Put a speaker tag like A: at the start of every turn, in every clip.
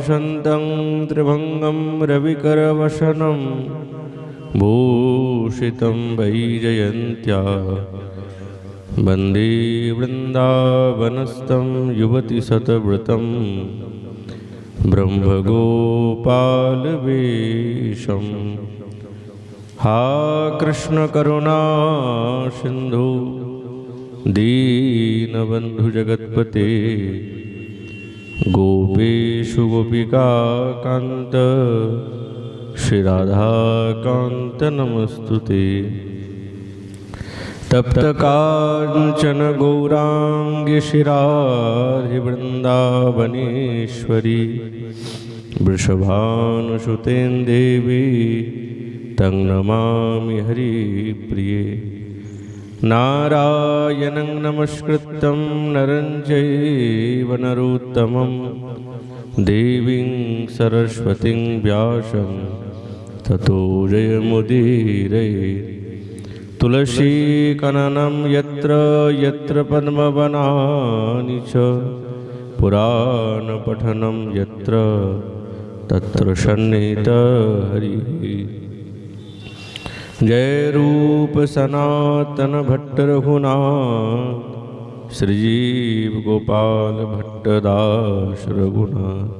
A: काङ्क्षन्तं त्रिभङ्गं रविकरवशनं भूषितं वैजयन्त्या वन्दे वृन्दावनस्थं युवतिशतव्रतं ब्रह्मगोपालवेशम्। हा कृष्ण करुणा सिन्धु दीनबन्धु जगत्पते गोपेषु गोपिका कान्त श्रीराधाकान्त नमस्तुते। तप्त काञ्चन गौराङ्गी श्रीराधे वृन्दावनेश्वरी वृषभानुसुतेन देवी तं नमामि हरिप्रिये। नारायणं नमस्कृतं नरं चैव नरोत्तमं देवीं सरस्वतीं व्यासं ततो जयमुदीरये। तुलसीकाननं यत्र यत्र पद्मवनानि च पुराणपठनं यत्र तत्र सन्निहितः हरिः। जय रूप सनातन भट्ट रघुनाथ श्रीजीव गोपाल भट्टदास रघुनाथ।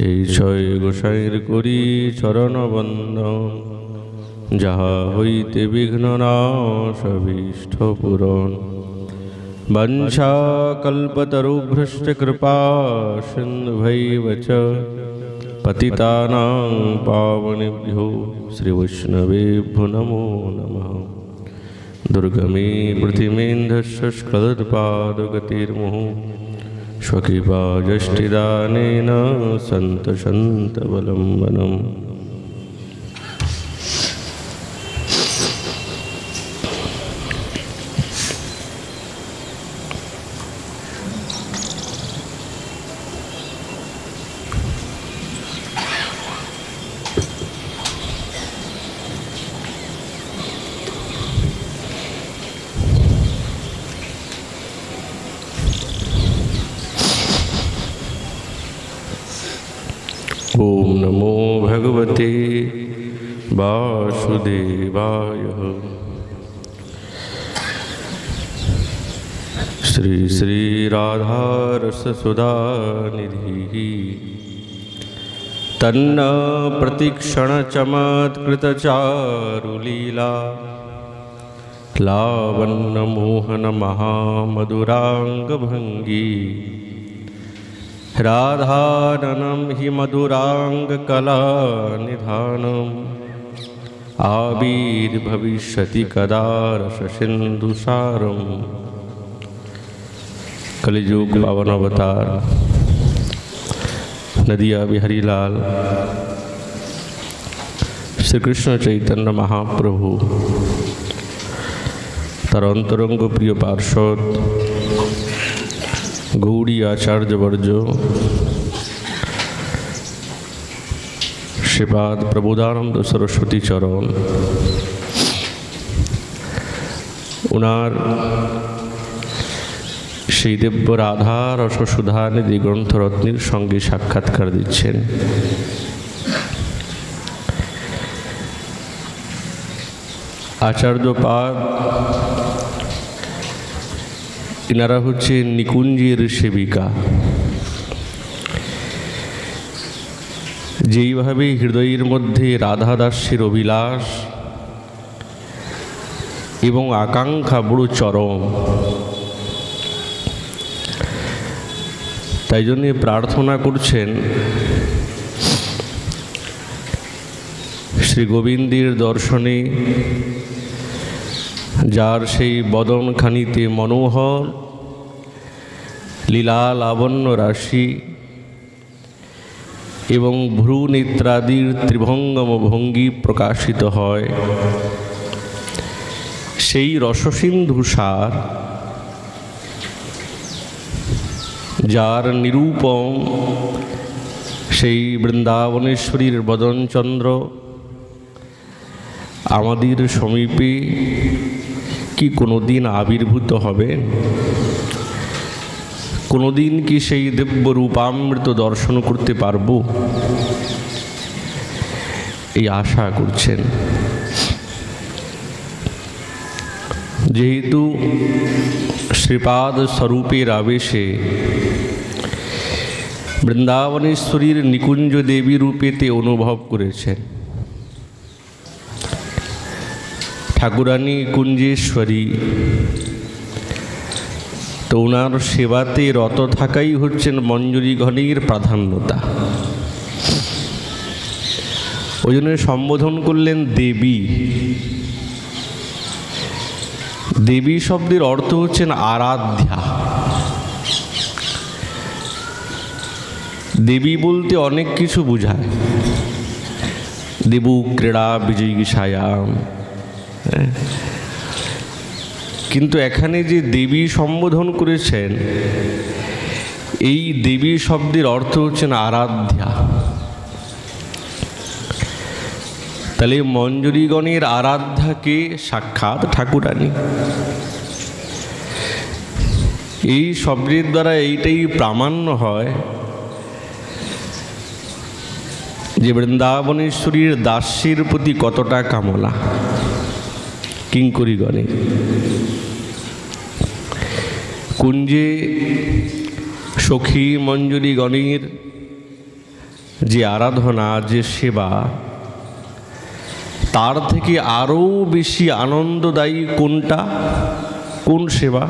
A: এই ছয় গোসাইর করি চরণ বন্দন যাহা হইতে বিঘ্ন নাশ অভীষ্ট পূরণ। বঞ্ছা কল্পতরুভ্যশ্চ কৃপা সিন্ধুভৈব চ पतितानां पावनेभ्यो श्रीवैष्णवेभ्यो नमो नमः। दुर्गमे पृथिवीन्धस्य स्खलत्पादगतिर्मुहुः स्वकृपाजष्टिदानेन सन्तशन्तवलम्बनम्। ओम नमो भगवते वासुदेवाय। श्री श्री राधा रस सुधा निधि तन्न प्रतिक्षण चमत्कृत चारुलीला लावण्य मोहन महामधुरांग भंगी राधाननं हि मधुरांग कला निधानम् आविर्भविष्यति कदा रससिन्धुसारम्। कलियुग पावन अवतार नदिया बिहारी लाल श्री कृष्ण चैतन्य महाप्रभु तार अंतरंग प्रिय पार्षद गौड़ी आचार्यवर्य श्रीपाद प्रबोधानंद सरस्वती चरण उनार সেই দিব্য রাধা রসসুধা নিধি গ্রন্থরত্নের সঙ্গে সাক্ষাৎকার দিচ্ছেন। আচার্যপাদ ইনারা হচ্ছেন নিকুঞ্জের সেবিকা। যেইভাবে হৃদয়ের মধ্যে রাধা দাস্যের অভিলাষ এবং আকাঙ্ক্ষা বড় চরম, তাই জন্য প্রার্থনা করছেন শ্রী গোবিন্দের দর্শনে যার সেই বদনখানিতে মনোহর লীলা লাবণ্য রাশি এবং ভ্রু নেত্রাদির ত্রিভঙ্গম ভঙ্গি প্রকাশিত হয়, সেই রসসিন্ধু সার যার নিরূপম সেই বৃন্দাবনেশ্বরীর বদনচন্দ্র আমাদের সমীপে কি কোনোদিন আবির্ভূত হবে? কোনোদিন কি সেই দিব্য রূপামৃত দর্শন করতে পারবো, এই আশা করছেন। যেহেতু শ্রীপাদ স্বরূপের আবেশে বৃন্দাবনেশ্বরীর নিকুঞ্জ দেবী রূপেতে অনুভব করেছেন, ঠাকুরানী কুঞ্জেশ্বরী, তো ওনার সেবাতে রত থাকাই হচ্ছেন মঞ্জুরিগণের প্রাধান্যতা। ওই জন্য সম্বোধন করলেন দেবী। দেবী শব্দের অর্থ হচ্ছেন আরাধ্যা। দেবী বলতে অনেক কিছু বোঝায়, দেবু ক্রীড়া বিজয়ীষায়াম, কিন্তু এখানে যে দেবী সম্বোধন করেছেন, এই দেবী শব্দের অর্থ হচ্ছেন আরাধ্যা। তাহলে মঞ্জুরিগণের আরাধ্যাকে সাক্ষাৎ ঠাকুরানী। এই শব্দের দ্বারা এইটাই প্রামাণ্য হয় যে বৃন্দাবনেশ্বরীর দাস্যের প্রতি কতটা কামনা কিঙ্করীগণের। কুঞ্জে সখী মঞ্জুরিগণের যে আরাধনা, যে সেবা, তার থেকে আরও বেশি আনন্দদায়ী কোনটা, কোন সেবা?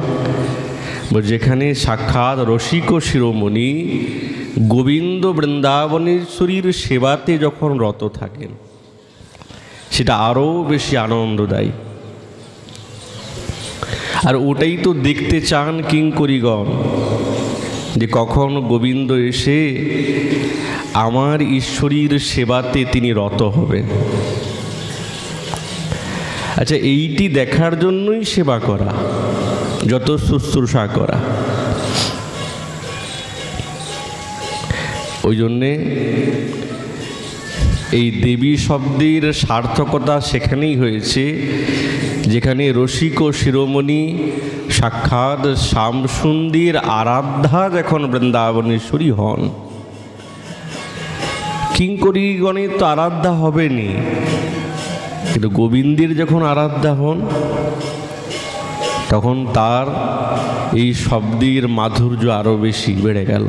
A: যেখানে সাক্ষাৎ রসিক শিরোমণি গোবিন্দ বৃন্দাবনেশ্বরীর সেবাতে যখন রত থাকেন, সেটা আরও বেশি আনন্দদায়ী। আর ওটাই তো দেখতে চান কিঙ্করীগণ, যে কখন গোবিন্দ এসে আমার ঈশ্বরীর সেবাতে তিনি রত হবেন। আচ্ছা, এইটি দেখার জন্যই সেবা করা, যত শুশ্রূষা করা। ওই জন্যে এই দেবী শব্দের সার্থকতা সেখানেই হয়েছে, যেখানে রসিক শিরোমণি সাক্ষাৎ শ্যামসুন্দর আরাধ্যা যখন বৃন্দাবনেশ্বরী হন। কিঙ্করীগণের তো আরাধ্যা হবেনি, কিন্তু গোবিন্দের যখন আরাধ্যা হন, তখন তার এই শব্দের মাধুর্য আরও বেশি বেড়ে গেল।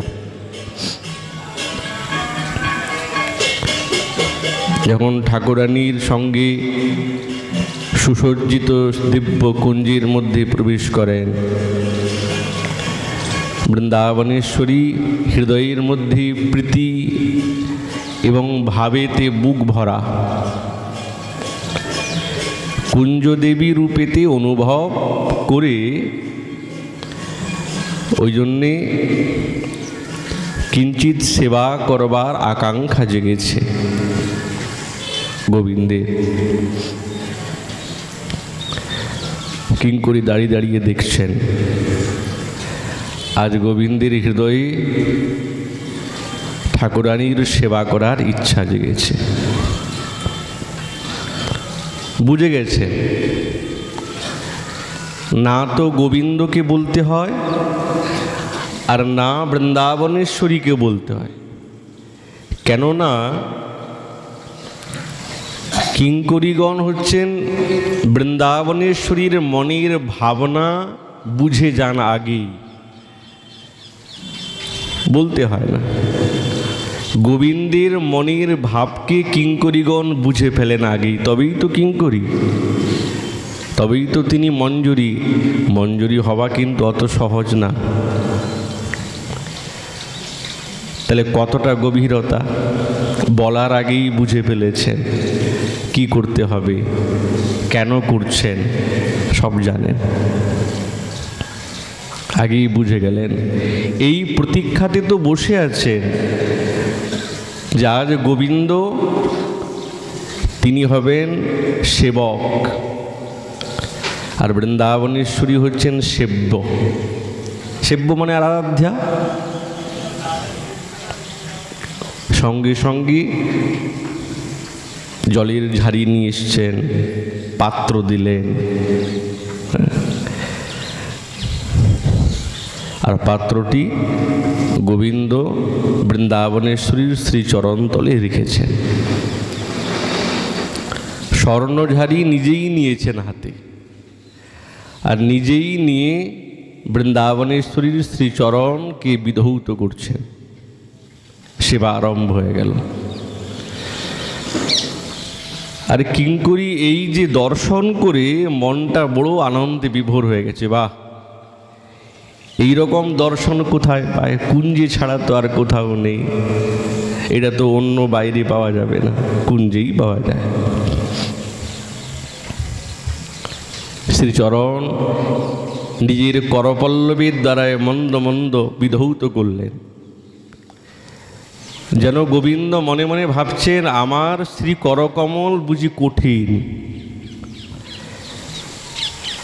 A: যখন ঠাকুরানীর সঙ্গে সুসজ্জিত দিব্য কুঞ্জের মধ্যে প্রবেশ করেন, বৃন্দাবনেশ্বরী হৃদয়ের মধ্যে প্রীতি এবং ভাবেতে বুক ভরা কুঞ্জদেবী রূপেতে অনুভব করে, ওই জন্যে কিঞ্চিত সেবা করবার আকাঙ্ক্ষা জেগেছে গোবিন্দের। কিঙ্করী দাঁড়িয়ে দাঁড়িয়ে দেখছেন, আজ গোবিন্দের হৃদয়ে ঠাকুরানীর সেবা করার ইচ্ছা জেগেছে। বুঝে গেছে না তো গোবিন্দকে বলতে হয়, আর না বৃন্দাবনেশ্বরীকে বলতে হয়। কেননা কিঙ্করীগণ হচ্ছেন বৃন্দাবনেশ্বরীর মনের ভাবনা বুঝে যান আগেই, বলতে হয় না। গোবিন্দের মনের ভাবকে কিঙ্করীগণ বুঝে ফেলেন আগেই, তবেই তো কিঙ্করী, তবেই তো তিনি মঞ্জুরি। মঞ্জুরি হওয়া কিন্তু অত সহজ না। তাহলে কতটা গভীরতা, বলার আগেই বুঝে ফেলেছেন কি করতে হবে, কেন করছেন, সব জানেন, আগেই বুঝে গেলেন। এই প্রতীক্ষাতে তো বসে আছেন যে আজ গোবিন্দ তিনি হবেন সেবক, আর বৃন্দাবনেশ্বরী হচ্ছেন সেব্য। সেব্য মানে আরাধ্যা। সঙ্গে সঙ্গে জলের ঝাড়ি নিয়ে এসছেন, পাত্র দিলেন, আর পাত্রটি গোবিন্দ বৃন্দাবনেশ্বরীর শ্রীচরণ তলে রেখেছেন। স্বর্ণঝাড়ি নিজেই নিয়েছেন হাতে, আর নিজেই নিয়ে বৃন্দাবনেশ্বরীর শ্রীচরণকে বিধৌত করছেন। সেবা আরম্ভ হয়ে গেল। আর কিঙ্করী এই যে দর্শন করে মনটা বড় আনন্দে বিভোর হয়ে গেছে। বাহ, এইরকম দর্শন কোথায় পায়? কুঞ্জে ছাড়া তো আর কোথাও নেই। এটা তো অন্য বাইরে পাওয়া যাবে না, কুঞ্জেই পাওয়া যায়। শ্রীচরণ নিজের করপল্লবের দ্বারায় মন্দ মন্দ বিধৌত করলেন। যেন গোবিন্দ মনে মনে ভাবছেন, আমার শ্রী করকমল বুঝি কঠিন।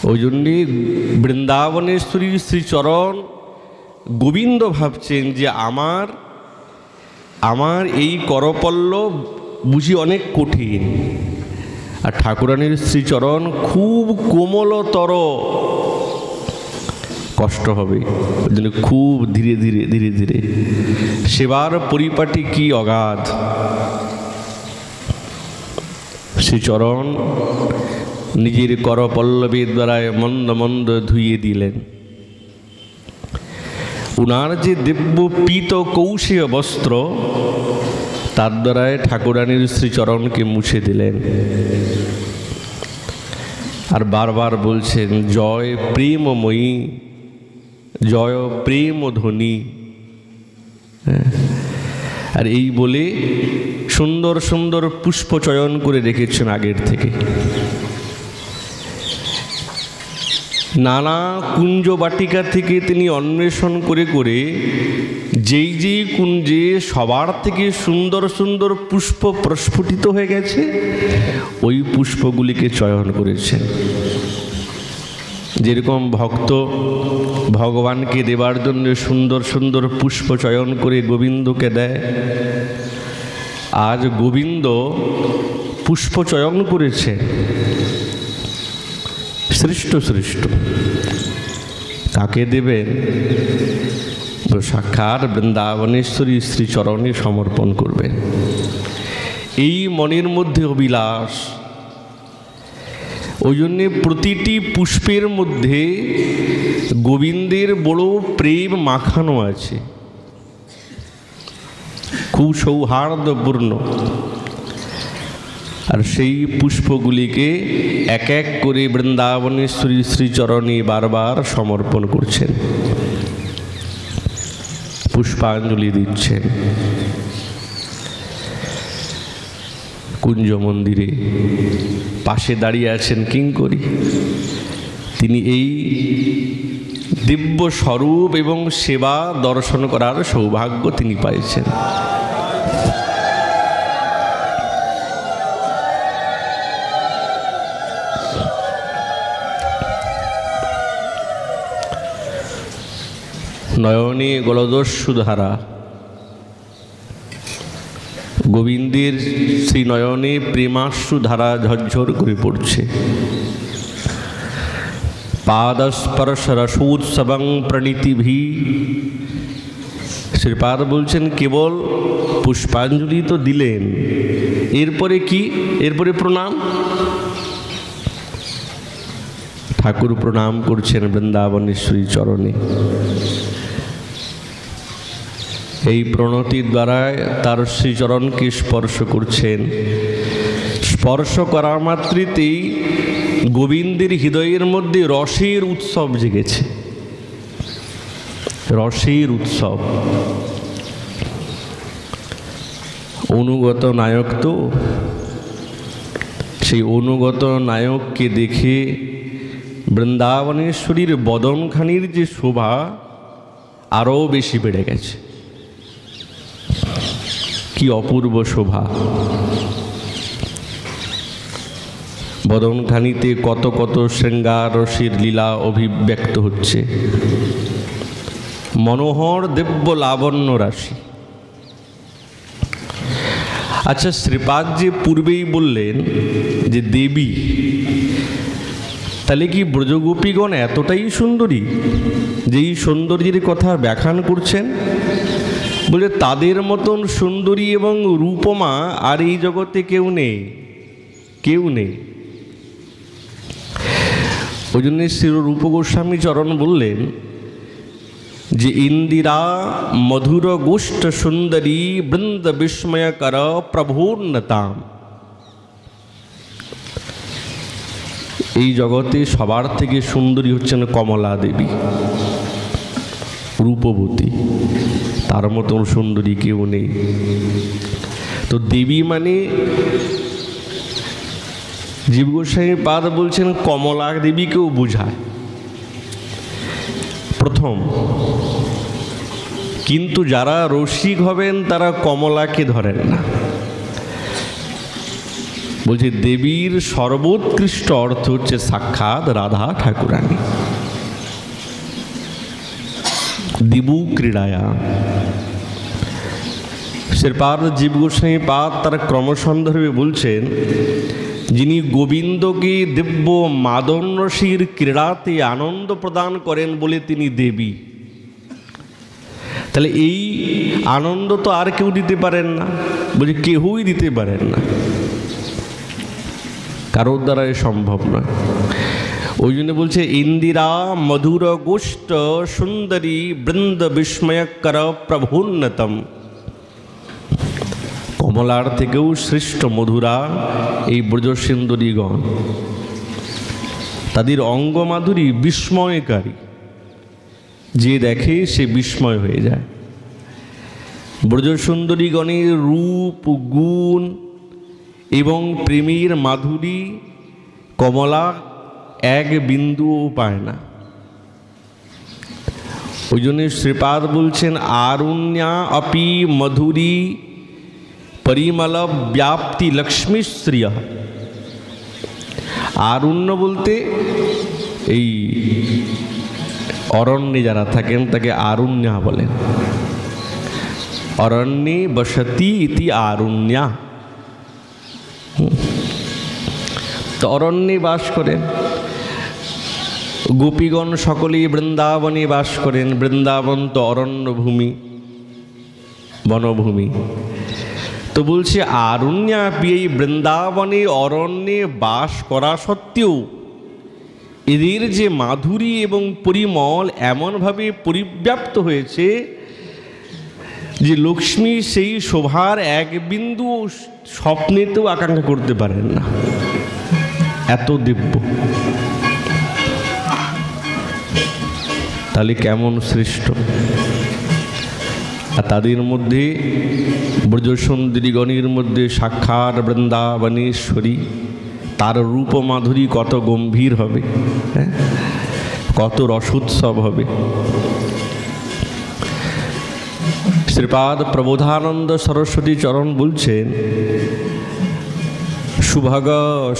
A: ওই জন্যে বৃন্দাবনেশ্বরীর শ্রীচরণ গোবিন্দ ভাবছেন যে আমার এই করপল্লব বুঝি অনেক কঠিন, আর ঠাকুরানীর শ্রীচরণ খুব কোমলতর, কষ্ট হবে। ওই জন্য খুব ধীরে ধীরে ধীরে ধীরে সেবার পরিপাটি কি অগাধ। শ্রীচরণ নিজের করপল্লবের দ্বারায় মন্দ মন্দ ধুইয়ে দিলেন। উনার যে দিব্য পীত কৌশেয় বস্ত্র, তার দ্বারায় ঠাকুরানীর শ্রীচরণকে মুছে দিলেন। আর বারবার বলছেন, জয় প্রেমময়ী, জয় প্রেম ধ্বনি। আর এই বলে সুন্দর সুন্দর পুষ্প চয়ন করে রেখেছেন আগের থেকে। নানা কুঞ্জ বাটিকা থেকে তিনি অন্বেষণ করে করে যেই যেই কুঞ্জে সবার থেকে সুন্দর সুন্দর পুষ্প প্রস্ফুটিত হয়ে গেছে, ওই পুষ্পগুলিকে চয়ন করেছেন। যেরকম ভক্ত ভগবানকে দেবার জন্য সুন্দর সুন্দর পুষ্প চয়ন করে গোবিন্দকে দেয়, আজ গোবিন্দ পুষ্প চয়ন করেছেন শ্রেষ্ঠ শ্রেষ্ঠ। কাকে দেবেন? সাক্ষাৎ বৃন্দাবনেশ্বরী শ্রীচরণে সমর্পণ করবেন। এই মনের মধ্যে অভিলাষ। ওই জন্যে প্রতিটি পুষ্পের মধ্যে গোবিন্দের বড় প্রেম মাখানো আছে, খুব সৌহার্দ্যপূর্ণ। আর সেই পুষ্পগুলিকে এক এক করে বৃন্দাবনেশ্বরী শ্রীচরণে বারবার সমর্পণ করছেন, পুষ্পাঞ্জলি দিচ্ছেন। কুঞ্জ মন্দিরে পাশে দাঁড়িয়ে আছেন কিঙ্করী। তিনি এই দিব্য স্বরূপ এবং সেবা দর্শন করার সৌভাগ্য তিনি পাইছেন। নয়নে গলদস্যুধারা, গোবিন্দের শ্রী নয়নে প্রেমাশ্রু ধারা ঝরঝর করে পড়ছে। পাদস্পর্শ রসোৎসবং প্রণীতিভি। শ্রীপাদ বলছেন, কেবল পুষ্পাঞ্জলি তো দিলেন, এরপরে কি? এরপরে প্রণাম। ঠাকুর প্রণাম করছেন বৃন্দাবনেশ্বরী চরণে। এই প্রণতির দ্বারা তার শ্রীচরণকে স্পর্শ করছেন। স্পর্শ করা মাত্রতেই গোবিন্দের হৃদয়ের মধ্যে রসের উৎসব জেগেছে, রসের উৎসব। অনুগত নায়ক তো, সেই অনুগত নায়ককে দেখে বৃন্দাবনেশ্বরীর বদনখানির যে শোভা আরও বেশি বেড়ে গেছে। কি অপূর্ব শোভা! বদনখানিতে কত কত শৃঙ্গার রসের লীলা অভিব্যক্ত হচ্ছে। মনোহর দিব্য লাবণ্য রাশি। আচ্ছা, শ্রীপাদ যে পূর্বেই বললেন যে দেবী, তাহলে কি ব্রজগোপীগণ এতটাই সুন্দরী যেই সৌন্দর্যের কথা ব্যাখ্যান করছেন? বলে তাদের মতন সুন্দরী এবং রূপমা আর এই জগতে কেউ নেই, কেউ নেই। ওই জন্য শ্রী রূপ গোস্বামী চরণ বললেন যে ইন্দিরা মধুর গোষ্ঠ সুন্দরী বৃন্দ বিস্ময়কর প্রভোন্নতাম। এই জগতে সবার থেকে সুন্দরী হচ্ছেন কমলা দেবী, রূপবতী, তার মতন সুন্দরী কেউ নেই। তো দেবী মানে জীব গোস্বামী পাদ বলছেন কমলা দেবীকেও বোঝায় প্রথম। কিন্তু যারা রসিক হবেন তারা কমলাকে ধরেন না। বলছে দেবীর সর্বোৎকৃষ্ট অর্থ হচ্ছে সাক্ষাৎ রাধা ঠাকুরানী। দিবু ক্রীড়ায়া শ্রীপাদ জীব গোস্বামী পাদ তার ক্রমসন্দর্ভে বলছেন যিনি গোবিন্দকে দিব্য মাদন রসির ক্রীড়াতে আনন্দ প্রদান করেন বলে তিনি দেবী। তাহলে এই আনন্দ তো আর কেউ দিতে পারেন না, বলছে কেউই দিতে পারেন না, কারোর দ্বারা সম্ভব নয়। ওই জন্য বলছে ইন্দিরা মধুর গোষ্ঠ সুন্দরী বৃন্দ বিস্ময়কর প্রভোন্নতম। কমলার থেকেও শ্রেষ্ঠ মধুরা এই ব্রজসুন্দরীগণ। তাদের অঙ্গমাধুরী বিস্ময়কারী, যে দেখে সে বিস্ময় হয়ে যায়। ব্রজসুন্দরীগণের রূপ গুণ এবং প্রেমের মাধুরী কমলা এক বিন্দুও পায় না। ওই জন্য শ্রীপাদ বলছেন আরুণ্যা অপি মধুরী পরিমল ব্যাপ্তি লক্ষ্মীশ্রিয়। আরণ্য বলতে এই অরণ্যে যারা থাকেন তাকে আরুণ্যা বলেন। অরণ্যে বসতি ইতি আরুণ্যা। তো অরণ্যে বাস করেন গোপীগণ, সকলেই বৃন্দাবনে বাস করেন। বৃন্দাবন তো অরণ্যভূমি, বনভূমি। তো বলছে আরণ্যাপি, এই বৃন্দাবনে অরণ্যে বাস করা সত্ত্বেও এদের যে মাধুরী এবং পরিমল এমনভাবে পরিব্যাপ্ত হয়েছে যে লক্ষ্মী সেই শোভার এক বিন্দু স্বপ্নেতেও আকাঙ্ক্ষা করতে পারেন না, এত দিব্য। তাহলে কেমন শ্রেষ্ঠ। আর তাদের মধ্যে ব্রজসুন্দরীগণের মধ্যে সাক্ষাৎ বৃন্দাবনেশ্বরী, তার রূপ মাধুরী কত গম্ভীর হবে, হ্যাঁ, কত রসোৎসব হবে। শ্রীপাদ প্রবোধানন্দ সরস্বতী চরণ বলছেন সুভগ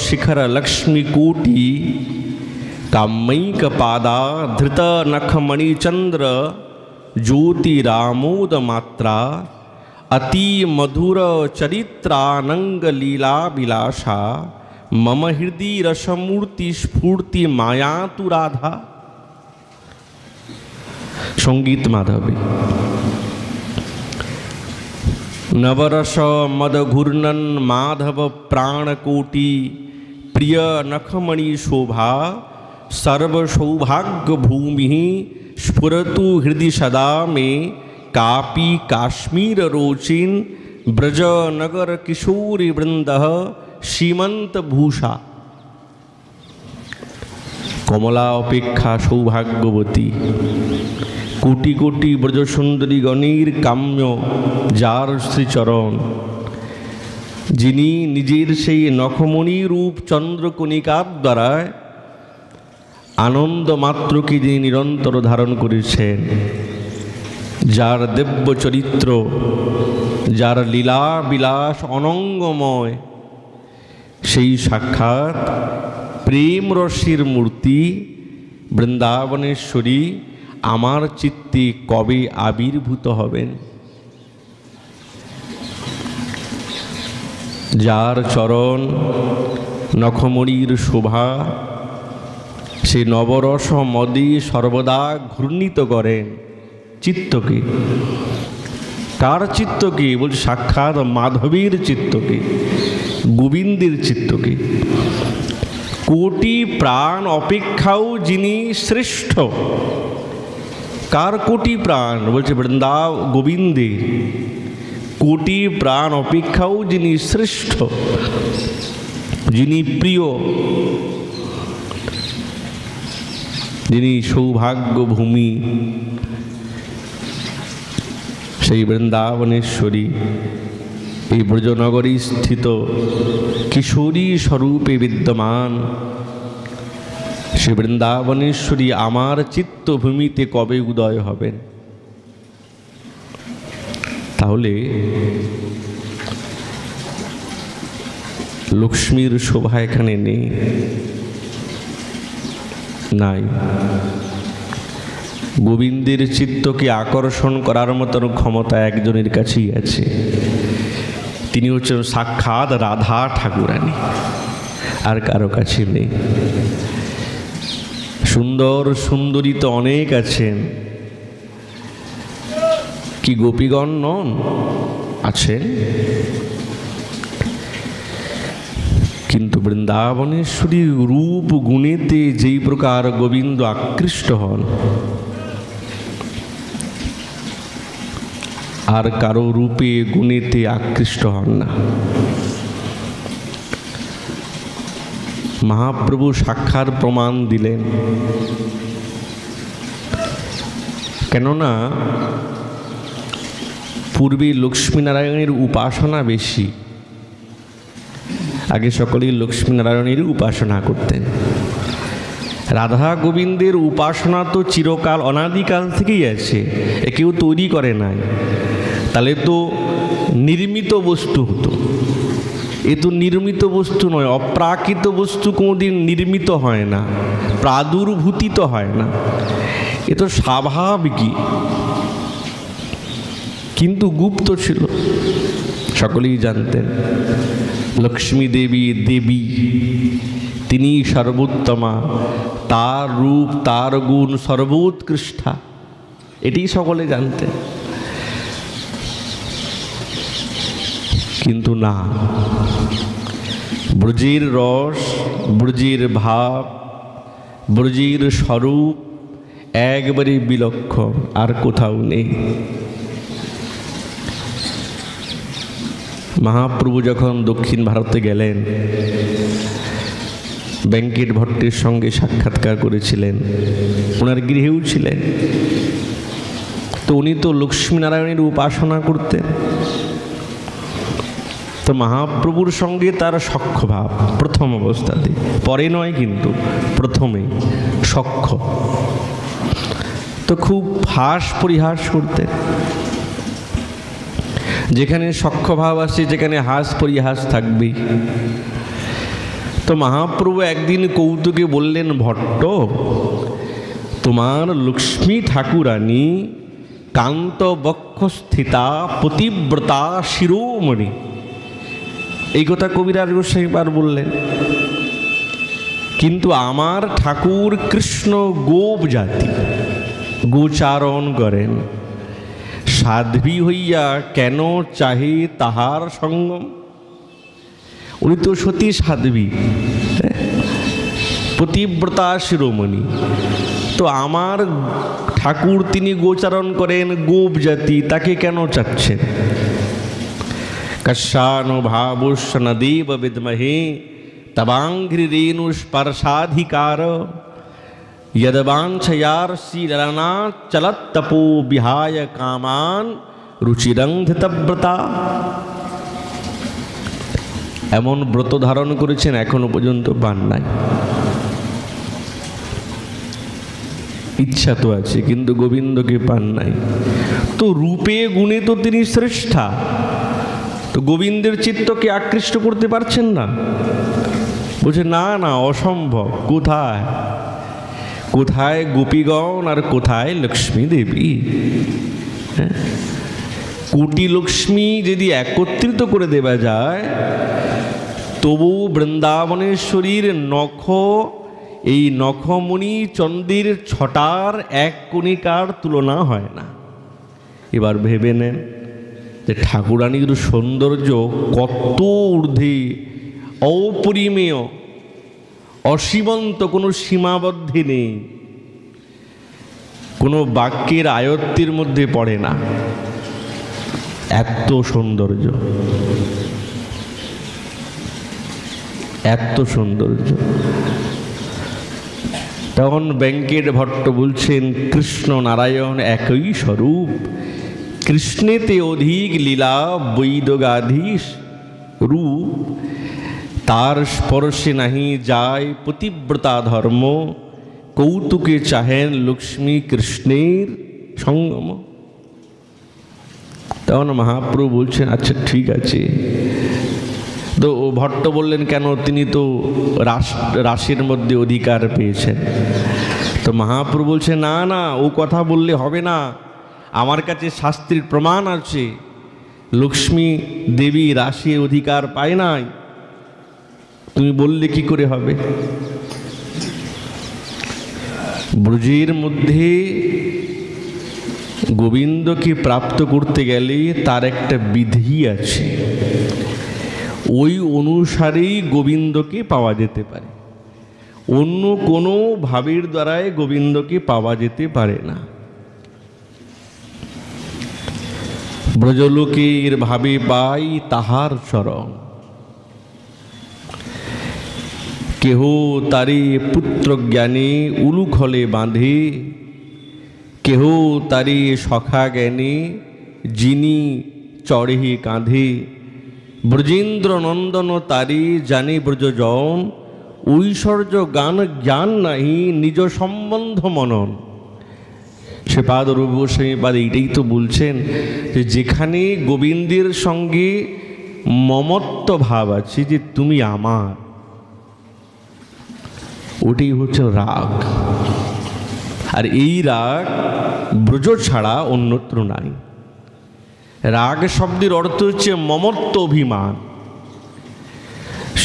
A: শিখর লক্ষ্মী কোটি কামৈক পাদা ধৃত নখমণি চন্দ্র ज्योतिरामोद मात्रा अति मधुर चरित्रानंग लीला विलासा मम हृदय रसमूर्ति स्फूर्ति माया तु राधा। संगीत माधवी नवरस मद घूर्णन माधव प्राणकोटि प्रिय नखमणि शोभा सर्व सौभाग्य भूमि स्फुरतु हृदय सदा में कापी काश्मीर रोचिन ब्रज नगर किशोरी वृंद सीमंत भूषा। कमला अपेक्षा सौभाग्यवती कोटि कोटि ब्रजसुंदरी गणीर काम्य जार श्रीचरण, जिनी निजेर सेई नखमणि रूप चंद्रकणिकार द्वारा आनंद मात्र की যিনি निरंतर धारण करेছেন, जार दिव्य चरित्र, जार लीला विलास अनंगमय, সেই সাক্ষাৎ प्रेम रसिर मूर्ति বৃন্দাবনেশ্বরী আমার চিত্তে কবে আবির্ভূত হবেন। যার চরণ নখমণির শোভা সেই নবরস মদে সর্বদা ঘূর্ণিত করেন চিত্তকে। কার চিত্তকে? বলছে সাক্ষাৎ মাধবীর চিত্তকে, গোবিন্দের চিত্তকে। কোটি প্রাণ অপেক্ষাও যিনি শ্রেষ্ঠ। কার কোটি প্রাণ? বলছে গোবিন্দের। কোটি প্রাণ অপেক্ষাও যিনি শ্রেষ্ঠ, যিনি প্রিয়, যিনি সৌভাগ্য ভূমি, সেই বৃন্দাবনেশ্বরী এই ব্রজনগরী স্থিত কিশোরী স্বরূপে বিদ্যমান সে বৃন্দাবনেশ্বরী আমার চিত্তভূমিতে কবে উদয় হবেন? তাহলে লক্ষ্মীর শোভা এখানে নেই, নাই। গোবিন্দের চিত্তকে আকর্ষণ করার মতন ক্ষমতা একজনের কাছেই আছে, তিনি হচ্ছেন সাক্ষাৎ রাধা ঠাকুরানী, আর কারো কাছে নেই। সুন্দর সুন্দরী তো অনেক আছেন, কি গোপীগণ নন? আছেন, কিন্তু বৃন্দাবনেশ্বরী রূপ গুণেতে যেই প্রকার গোবিন্দ আকৃষ্ট হন, আর কারো রূপে গুণেতে আকৃষ্ট হন না। মহাপ্রভু সাক্ষাৎ প্রমাণ দিলেন। কেননা পূর্বে লক্ষ্মীনারায়ণের উপাসনা বেশি, আগে সকলেই লক্ষ্মীনারায়ণের উপাসনা করতেন। রাধা গোবিন্দের উপাসনা তো চিরকাল অনাদিকাল থেকেই আছে, এ কেউ তৈরি করে নাই। তাহলে তো নির্মিত বস্তু হতো, এ তো নির্মিত বস্তু নয়। অপ্রাকৃত বস্তু কোনোদিন নির্মিত হয় না, প্রাদুর্ভূতিত হয় না, এ তো স্বাভাবিকই। কিন্তু গুপ্ত ছিল, সকলেই জানতেন লক্ষ্মী দেবী দেবী, তিনি সর্বোত্তমা, তার রূপ তার গুণ সর্বোৎকৃষ্ঠা, এটি সকলে জানতেন। কিন্তু না, ব্রজের রস, ব্রজের ভাব, ব্রজের স্বরূপ একবারে বিলক্ষণ, আর কোথাও নেই। মহাপ্রভু যখন দক্ষিণ ভারতে গেলেন, ব্যাঙ্কেট ভট্টের সঙ্গে সাক্ষাৎকার করেছিলেন, ওনার গৃহেও ছিলেন। তো উনি তো লক্ষ্মীনারায়ণের উপাসনা করতেন। তো মহাপ্রভুর সঙ্গে তার সখ্যভাব প্রথম অবস্থাতে, পরে নয় কিন্তু প্রথমে সখ্য। তো খুব হাস পরিহাস করতেন। যেখানে সখ্যভাব আসে, যেখানে হাস পরিহাস থাকবেই। তো মহাপ্রভু একদিন কৌতুকে বললেন, ভট্ট, তোমার লক্ষ্মী ঠাকুরানী কান্ত বক্ষস্থিতা পতিব্রতা শিরোমণি। এই কথা কবিরাজ গোস্বামী পার বললেন। কিন্তু আমার ঠাকুর কৃষ্ণ গোপ জাতি, গোচারণ করেন, সাধ্বী হইয়া কেন চাহে তাহার সঙ্গম। উনি তো সতী সাধ্বী, পতিব্রতা শিরোমণি। তো আমার ঠাকুর তিনি গোচারণ করেন গোপ জাতি, তাকে কেন চাচ্ছেন? কস্যানুভাবুষ্য ন দেব বিদ্মহে তবাঙ্ঘ্রি রেণু স্পর্শাধিকার यदवांछयार्षिलना चलत्तपो विहाय कामान रुचिरंधितव्रता। এমন ব্রত ধারণ করেছেন, এখনো পর্যন্ত পান নাই। ইচ্ছা তো আছে, কিন্তু গোবিন্দকে পান নাই। তো রূপে গুণে তো তিনি শ্রেষ্ঠা, তো গোবিন্দের চিত্তকে আকৃষ্ট করতে পারছেন না। বলছে না না, অসম্ভব। কোথায় কোথায় গোপীগণ আর কোথায় লক্ষ্মী দেবী? কোটি লক্ষ্মী যদি একত্রিত করে দেওয়া যায়, তবু বৃন্দাবনেশ্বরীর নখ এই নখমণি চন্দ্রের ছটার এক কণিকার তুলনা হয় না। এবার ভেবে নেন যে ঠাকুরানীর সৌন্দর্য কত ঊর্ধ্বে, অপরিমেয়, অসীমন্ত, কোনো সীমাবদ্ধি নেই, কোনো বাক্যের আয়ত্তের মধ্যে পড়ে না, এত সৌন্দর্য, এত সৌন্দর্য। তখন বেঙ্কট ভট্ট বলছেন, কৃষ্ণ নারায়ণ একই স্বরূপ, কৃষ্ণেতে অধিক লীলা বৈদগাধীশ রূপ, তার স্পর্শে নাহি যায় পতিব্রতা ধর্ম, কৌতুকে চাহেন লক্ষ্মী কৃষ্ণের সঙ্গম। তখন মহাপ্রভু বলছেন, আচ্ছা ঠিক আছে। তো ভট্ট বললেন, কেন? তিনি তো রাসের মধ্যে অধিকার পেয়েছেন। তো মহাপ্রভু বলছেন, না না, ও কথা বললে হবে না, আমার কাছে শাস্ত্রের প্রমাণ আছে, লক্ষ্মী দেবী রাসের অধিকার পায় নাই, তুমি বললে কি করে হবে? ব্রজের মধ্যে গোবিন্দকে প্রাপ্ত করতে গেলে তার একটা বিধি আছে, ওই অনুসারেই গোবিন্দকে পাওয়া যেতে পারে, অন্য কোনো ভাবের দ্বারাই গোবিন্দকে পাওয়া যেতে পারে না। ব্রজলোকের ভাবে পাই তাহার চরণ, কেহ তারে পুত্র জ্ঞানে উলুখলে বাঁধে, কেহ তারে সখা জ্ঞানে যিনি চড়ে কাঁধে, ব্রজেন্দ্র নন্দন তারে জানে ব্রজজন, ঐশ্বর্য গান জ্ঞান নাহি নিজ সম্বন্ধ মনন। সে পাদ রূপগোস্বামী পাদ এইটাই তো বলছেন যে যেখানে গোবিন্দের সঙ্গে মমত্ব ভাব আছে, যে তুমি আমার, ওটাই হচ্ছে রাগ। আর এই রাগ ব্রজ ছাড়া অন্যত্র নাই। রাগ শব্দের অর্থ হচ্ছে মমত্ব অভিমান।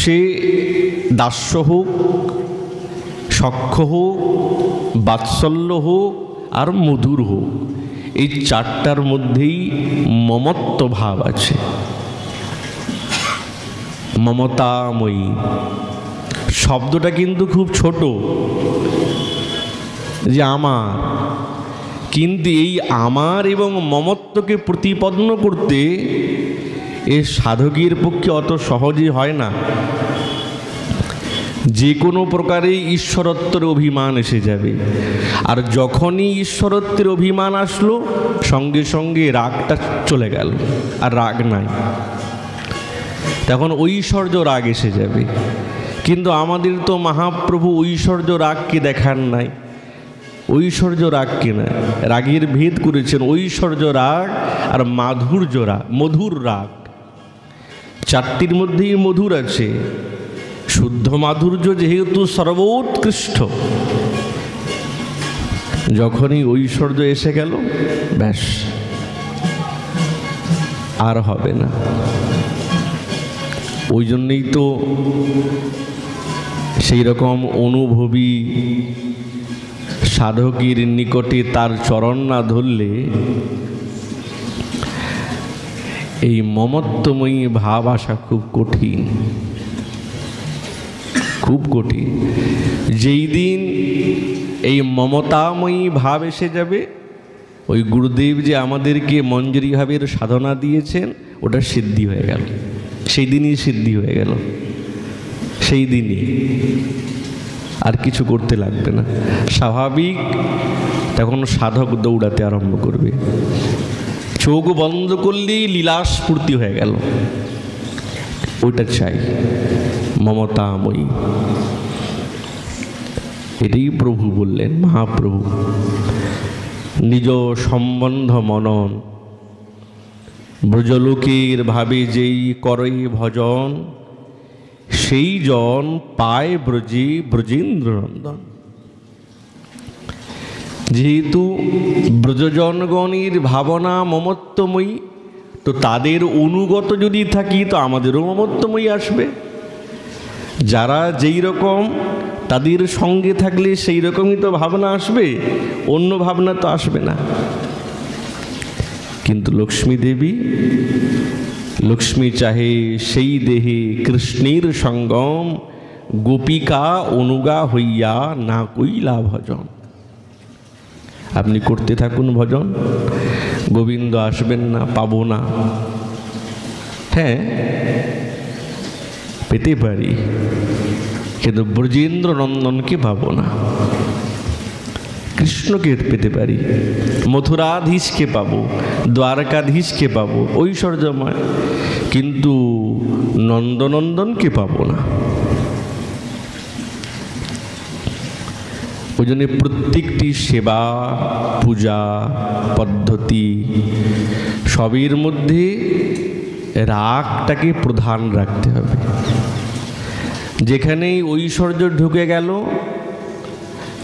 A: সে দাস্য হোক, সখ্য হোক, বাৎসল্য হোক, আর মধুর হোক, এই চারটার মধ্যেই মমত্ব ভাব আছে। মমতাময়ী শব্দটা কিন্তু খুব ছোট, যে আমার, কিন্তু এই আমার এবং মমত্বকে প্রতিপন্ন করতে এ সাধকের পক্ষে অত সহজে হয় না। যে কোনো প্রকারে ঈশ্বরত্বের অভিমান এসে যাবে, আর যখনই ঈশ্বরত্বের অভিমান আসলো সঙ্গে সঙ্গে রাগটা চলে গেল, আর রাগ নাই, তখন ঐশ্বর্য রাগ এসে যাবে। কিন্তু আমাদের তো মহাপ্রভু ঐশ্বর্য রাগকে দেখান নাই, ঐশ্বর্য রাগকে না, রাগের ভেদ করেছেন ঐশ্বর্য রাগ আর মাধুর্য রাগ, মধুর রাগ। চারটির মধ্যেই মধুর আছে। শুদ্ধ মাধুর্য যেহেতু সর্বোৎকৃষ্ট, যখনই ঐশ্বর্য এসে গেল ব্যাস আর হবে না। ওই জন্যই তো সেই রকম অনুভবী সাধকের নিকটে তার চরণ না ধরলে এই মমত্বময়ী ভাব আসা খুব কঠিন, খুব কঠিন। যেই দিন এই মমতাময়ী ভাব এসে যাবে, ওই গুরুদেব যে আমাদেরকে মঞ্জুরি ভাবের সাধনা দিয়েছেন ওটা সিদ্ধি হয়ে গেল, সেই দিনই সিদ্ধি হয়ে গেল, সেই দিনই আর কিছু করতে লাগবে না। স্বাভাবিক তখন সাধক দৌড়াতে আরম্ভ করবে, চোখ বন্ধ করলেই লীলাস্ফূর্তি হয়ে গেল। ওইটা চাই, মমতাময়ী। এটাই প্রভু বললেন, মহাপ্রভু, নিজ সম্বন্ধ মনন, ব্রজলোকের ভাবে যেই করে ভজন, সেই জন পায় ব্রজে ব্রজেন্দ্র নন্দন। যেহেতু ব্রজজনগণের ভাবনা মমত্বময়ী, তো তাদের অনুগত যদি থাকি তো আমাদেরও মমত্বময়ী আসবে। যারা যেই রকম তাদের সঙ্গে থাকলে সেই রকমই তো ভাবনা আসবে, অন্য ভাবনা তো আসবে না। কিন্তু লক্ষ্মী দেবী, লক্ষ্মী চাহে সেই দেহে কৃষ্ণের সঙ্গম, গোপিকা অনুগা হইয়া না কইলা ভজন। আপনি করতে থাকুন ভজন, গোবিন্দ আসবেন না, পাবো না? হ্যাঁ, পেতে পারি, কিন্তু ব্রজেন্দ্র নন্দনকে পাবো না। কৃষ্ণকে পেতে পারি, মথুরাধীশকে পাবো, দ্বারকাধীশকে পাবো ঐশ্বর্যময়, কিন্তু নন্দনন্দনকে পাবো না। ওই জন্য প্রত্যেকটি সেবা, পূজা পদ্ধতি সবের মধ্যে রাগটাকে প্রধান রাখতে হবে। যেখানেই ঐশ্বর্য ঢুকে গেল,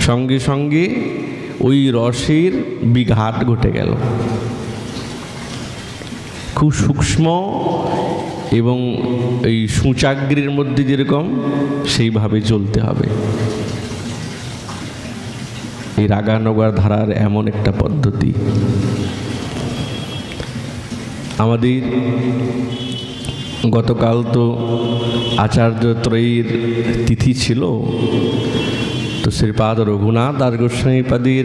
A: সঙ্গে সঙ্গে ওই রসের বিঘাত ঘটে গেল। খুব সূক্ষ্ম এবং এই সূচাগ্রের মধ্যে যেরকম, সেইভাবে চলতে হবে। এই রাগানগর ধারার এমন একটা পদ্ধতি। আমাদের গতকাল তো আচার্য ত্রয়ীর তিথি ছিল, তো শ্রীপাদ রঘুনাথ দাস গোস্বামীপাদের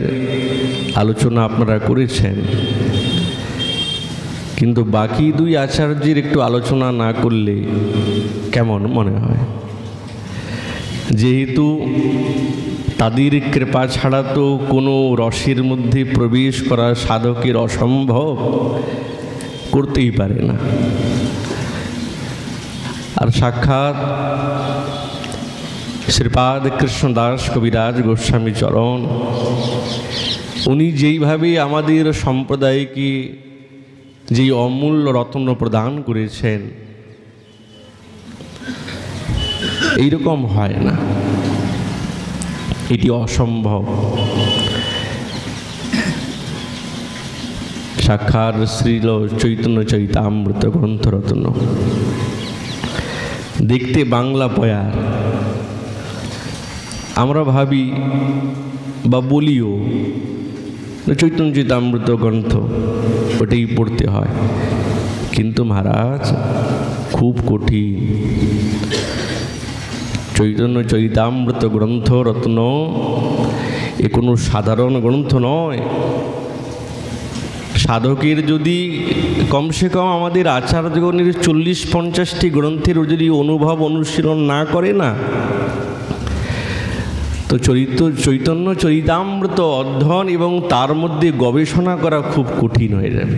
A: আলোচনা আপনারা করেছেন, কিন্তু বাকি দুই আচার্যের একটু আলোচনা না করলে কেমন মনে হয়? যেহেতু তাদের কৃপা ছাড়া তো কোনো রসের মধ্যে প্রবেশ করা সাধকের অসম্ভব, করতেই পারে না। আর সাক্ষাৎ শ্রীপাদ কৃষ্ণদাস কবিরাজ গোস্বামী চরণ, উনি যেইভাবে আমাদের সম্প্রদায়কে যেই অমূল্য রত্ন প্রদান করেছেন, এইরকম হয় না, এটি অসম্ভব। সাক্ষাৎ শ্রীল চৈতন্য চৈতামৃত গ্রন্থরত্ন দেখতে বাংলা পয়ার, আমরা ভাবি বা বলিও চৈতন্য চৈতামৃত গ্রন্থ ওটাই পড়তে হয়, কিন্তু মহারাজ খুব কঠিন। চৈতন্য চৈতামৃত গ্রন্থ রত্ন এ কোনো সাধারণ গ্রন্থ নয়। সাধকের যদি কমসে কম আমাদের আচার্যগণের 40-50টি গ্রন্থের যদি অনুভব অনুশীলন না করে না, তো চৈতন্য চরিতামৃত অধ্যয়ন এবং তার মধ্যে গবেষণা করা খুব কঠিন হয়ে যাবে।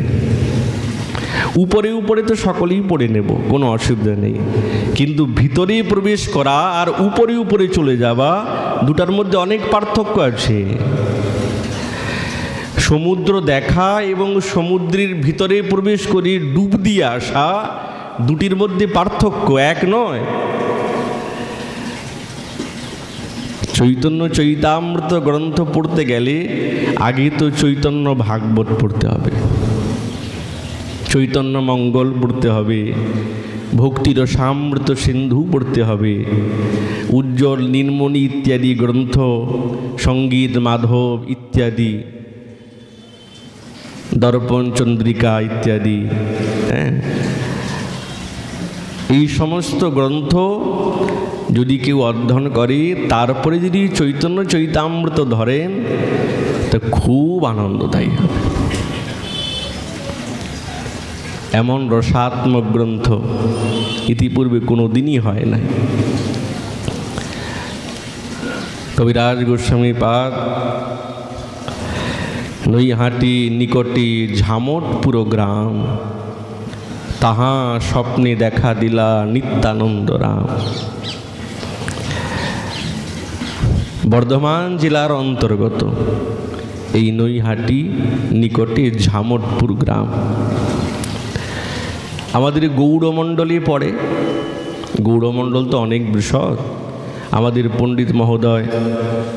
A: উপরে উপরে তো সকলেই পড়ে নেব, কোনো অসুবিধা নেই, কিন্তু ভিতরে প্রবেশ করা আর উপরে উপরে চলে যাওয়া, দুটার মধ্যে অনেক পার্থক্য আছে। সমুদ্র দেখা এবং সমুদ্রের ভিতরে প্রবেশ করে ডুব দিয়ে আসা, দুটির মধ্যে পার্থক্য, এক নয়। চৈতন্য চৈতামৃত গ্রন্থ পড়তে গেলে আগে তো চৈতন্য ভাগবত পড়তে হবে, চৈতন্য মঙ্গল পড়তে হবে, ভক্তির রসামৃত সিন্ধু পড়তে হবে, উজ্জ্বল নীলমণি ইত্যাদি গ্রন্থ, সঙ্গীত মাধব ইত্যাদি, দর্পণ চন্দ্রিকা ইত্যাদি, এই সমস্ত গ্রন্থ যদি কেউ অধ্যয়ন করে, তারপরে যদি চৈতন্য চৈতামৃত ধরেন, তা খুব আনন্দদায়ী হবে। এমন রসাত্মক গ্রন্থ ইতিপূর্বে কোনো দিনই হয় নাই। কবিরাজ গোস্বামী পাদ নৈহাটি নিকটে ঝামটপুর গ্রাম, তাহা স্বপ্নে দেখা দিলা নিত্যানন্দ রাম। বর্ধমান জেলার অন্তর্গত এই নৈহাটি নিকটে ঝামটপুর গ্রাম আমাদের গৌড়মণ্ডলে পড়ে। গৌড়মণ্ডল তো অনেক বৃহৎ। আমাদের পণ্ডিত মহোদয়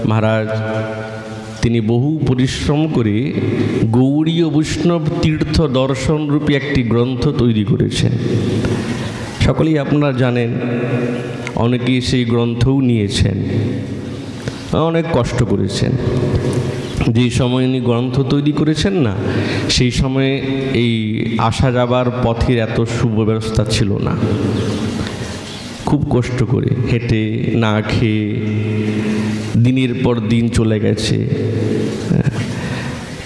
A: মহারাজ তিনি বহু পরিশ্রম করে গৌড়ীয় বৈষ্ণব তীর্থ দর্শন রূপে একটি গ্রন্থ তৈরি করেছেন। সকলেই আপনারা জানেন, অনেকেই সেই গ্রন্থও নিয়েছেন, অনেক কষ্ট করেছেন। যেই সময় উনি গ্রন্থ তৈরি করেছেন না, সেই সময়ে এই আসা যাবার পথের এত সুব্যবস্থা ছিল না। খুব কষ্ট করে হেঁটে না খেয়ে দিনের পর দিন চলে গেছে,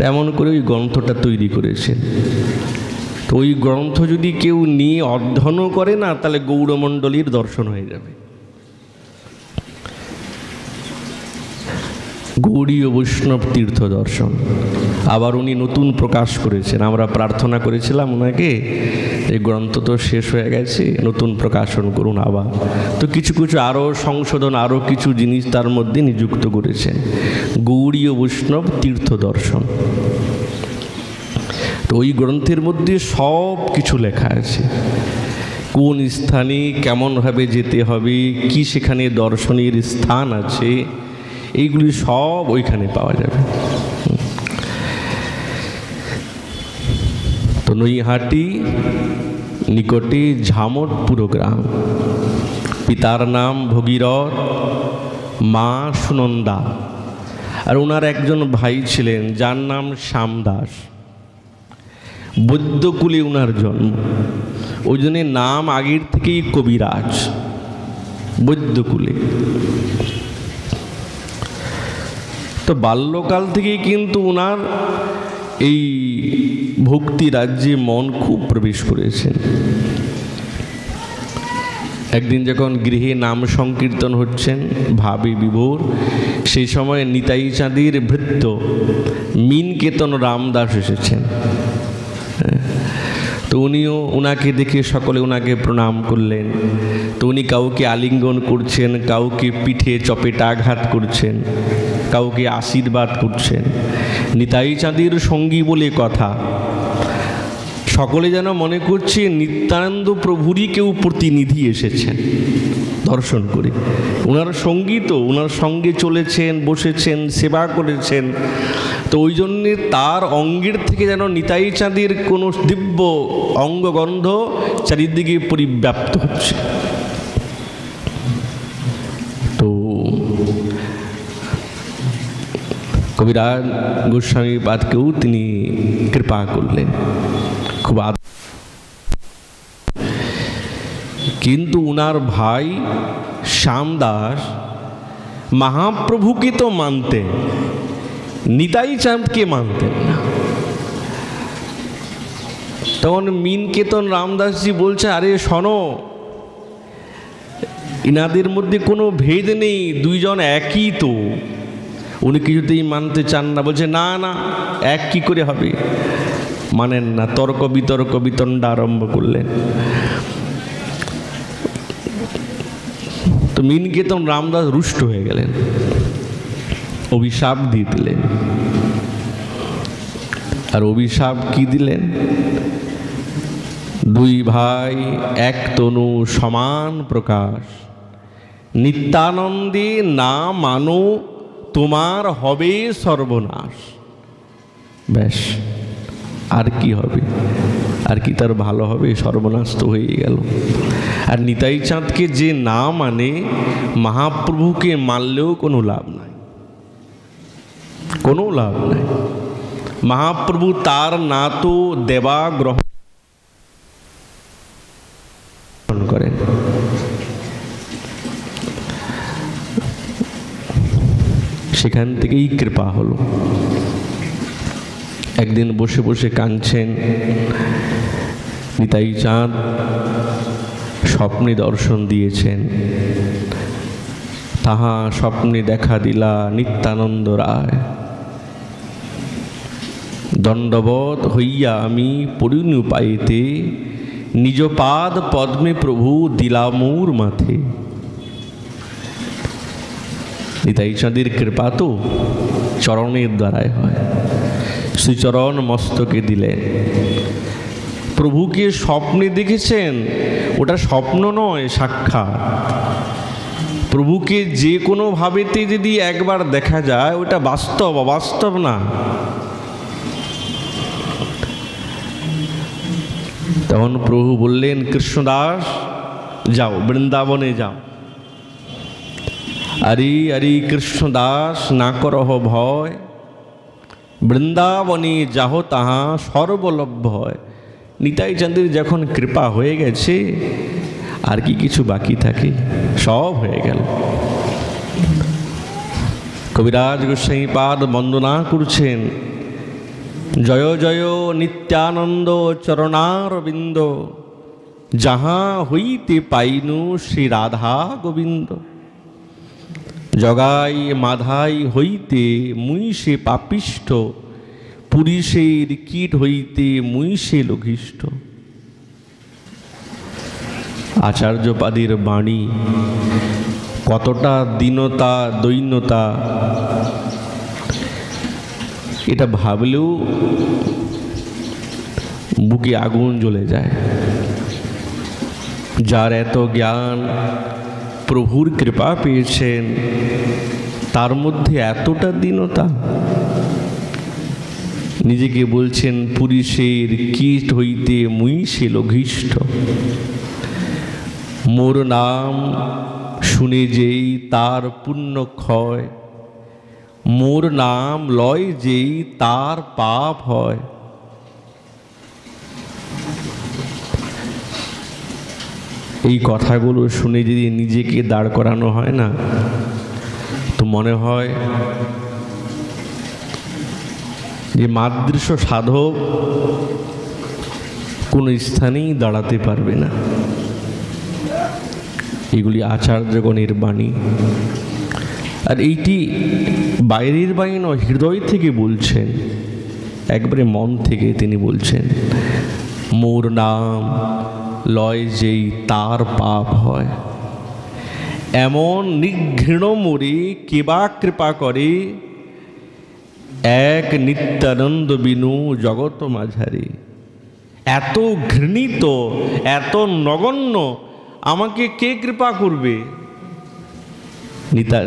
A: তেমন করে ওই গ্রন্থটা তৈরি করেছেন। তো ওই গ্রন্থ যদি কেউ নিয়ে অধ্যয়নও করে না, তাহলে গৌড়মণ্ডলীর দর্শন হয়ে যাবে। গৌড়ীয় বৈষ্ণব তীর্থ দর্শন আবার উনি নতুন প্রকাশ করেছেন। আমরা প্রার্থনা করেছিলাম ওনাকে, এই গ্রন্থ তো শেষ হয়ে গেছে, নতুন প্রকাশন করুন আবার। তো কিছু কিছু আরও সংশোধন, আরও কিছু জিনিস তার মধ্যে নিযুক্ত করেছেন। গৌড়ীয় বৈষ্ণব তীর্থ দর্শন। তো ওই গ্রন্থের মধ্যে সব কিছু লেখা আছে, কোন স্থানে কেমনভাবে যেতে হবে, কি সেখানে দর্শনের স্থান আছে, এইগুলি সব ওইখানে পাওয়া যাবে। তো নৈহাটি নিকটে ঝামটপুর গ্রাম, পিতার নাম ভগীরথ, মা সুনন্দা, আর ওনার একজন ভাই ছিলেন যার নাম শ্যামদাস। বৈদ্যকুলে ওনার জন্ম, ওই জন্য নাম আগের থেকেই কবিরাজ, বৈদ্যকুলে। তো বাল্যকাল থেকেই কিন্তু ওনার এই ভক্তি রাজ্যে মন খুব প্রবেশ করেছেন। একদিন যখন গৃহে নাম সংকীর্তন হচ্ছেন ভাবে বিভোর, সেই সময় নিতাই চাঁদের ভৃত্য মিনকেতন রামদাস এসেছেন। তো উনিও ওনাকে দেখে সকলে ওনাকে প্রণাম করলেন। তো উনি কাউকে আলিঙ্গন করছেন, কাউকে পিঠে চপেটা আঘাত করছেন, কাউকে আশীর্বাদ করছেন। নিতাই চাঁদের সঙ্গী বলে কথা, সকলে যেন মনে করছে নিত্যানন্দ প্রভুরই কেউ প্রতিনিধি এসেছেন দর্শন করে। ওনার সঙ্গী তো, ওনার সঙ্গে চলেছেন, বসেছেন, সেবা করেছেন। তো ওই জন্যে তার অঙ্গের থেকে যেন নিতাই চাঁদের কোনো দিব্য অঙ্গগন্ধ চারিদিকে পরিব্যাপ্ত হচ্ছে। তো কবিরাজ গোস্বামী পাদকেও তিনি কৃপা করলেন খুব। কিন্তু উনার ভাই শ্যামদাস মহাপ্রভুকে তো মানতেন, নিতাই চাঁদকে মানতেন না। তখন মিনকেতন রামদাসজি বলছে, আরে শোনো, ইনাদের মধ্যে কোনো ভেদ নেই, দুইজন একই তো। উনি কিছুতেই মানতে চান না, বলছে না না, এক কি করে হবে, মানেন না। তর্ক বিতর্ক বিতণ্ডা আরম্ভ করলেন। তো মিনকেতন রামদাস রুষ্ট হয়ে গেলেন, অভিশাপ দিয়ে দিলেন। আর অভিশাপ কি দিলেন? দুই ভাই এক তনু সমান প্রকাশ, নিত্যানন্দে না মানো তোমার হবে সর্বনাশ। ব্যাস, আর কি হবে? আর কি তার ভালো হবে? সর্বনাশ তো হয়ে গেল। আর নিতাই চাঁদকে যে না মানে, মহাপ্রভুকে মানলেও কোনো লাভ নাই, কোনো লাভ নাই। মহাপ্রভু তার না তো দেবা গ্রহণ করেন। সেখান থেকেই কৃপা হলো। একদিন বসে বসে কাঁদছেন নিতাই চাঁদ, স্বপ্নে দর্শন দিয়েছেন। তাহা স্বপ্নে দেখা দিলা নিত্যানন্দ রায়, দণ্ডবৎ হইয়া আমি পরিণু পাইতে, নিজ পাদ পদ্মে প্রভু দিলামুর মাথে। নিতাই চাঁদের কৃপা তো চরণের দ্বারাই হয়। শ্রীচরণ মস্তকে দিলেন। প্রভুকে স্বপ্নে দেখেছেন, ওটা স্বপ্ন নয়, সাক্ষাৎ। প্রভুকে যে কোনো ভাবেতে যদি একবার দেখা যায়, ওটা বাস্তব, অবাস্তব না। তখন প্রভু বললেন, কৃষ্ণদাস যাও বৃন্দাবনে যাও। আরে আরে কৃষ্ণদাস না করহ ভয়, বৃন্দাবনে যাহ তাহা সর্বলভ্য হয়। নিতাই চাঁদের যখন কৃপা হয়ে গেছে আর কি কিছু বাকি থাকে, সব হয়ে গেল। কবিরাজ গোসাই পাদ বন্দনা করছেন, জয় জয় নিত্যানন্দ চরণারবিন্দ, যাহা হইতে পাইনু শ্রী রাধা গোবিন্দ। জগাই মাধাই হইতে মুই সে পাপিষ্ঠ, পুরুষের কীট হইতে মুই সে লঘিষ্ঠ। আচার্যপাদের বাণী কতটা দীনতা দৈন্যতা, এটা ভাবলেও বুকে আগুন জ্বলে যায়। যার এত জ্ঞান, প্রভুর কৃপা পেয়েছেন, তার মধ্যে এতটা দীনতা। নিজেকে বলছেন পুরুষের কীট হইতে মুই সে লঘিষ্ঠ। মোর নাম শুনে যেই তার পুণ্য ক্ষয়, মোর নাম লয় যেই তার পাপ হয়। এই কথাগুলো শুনে যদি নিজেকে দাঁড় করানো হয় না, তো মনে হয় যে মাদৃশ সাধক কোনো স্থানেই দাঁড়াতে পারবে না। এগুলি আচার্যগণের বাণী। আর এইটি বাইরের বাণী নয়, হৃদয় থেকে বলছেন, একবারে মন থেকে তিনি বলছেন, মোর নাম লয় যেই তার পাপ হয়। এমন নিঘৃণ মোরে কেবা কৃপা করে, এক নিত্যানন্দ বিনু জগৎ মাঝারে। এত ঘৃণিত, এত নগণ্য আমাকে কে কৃপা করবে?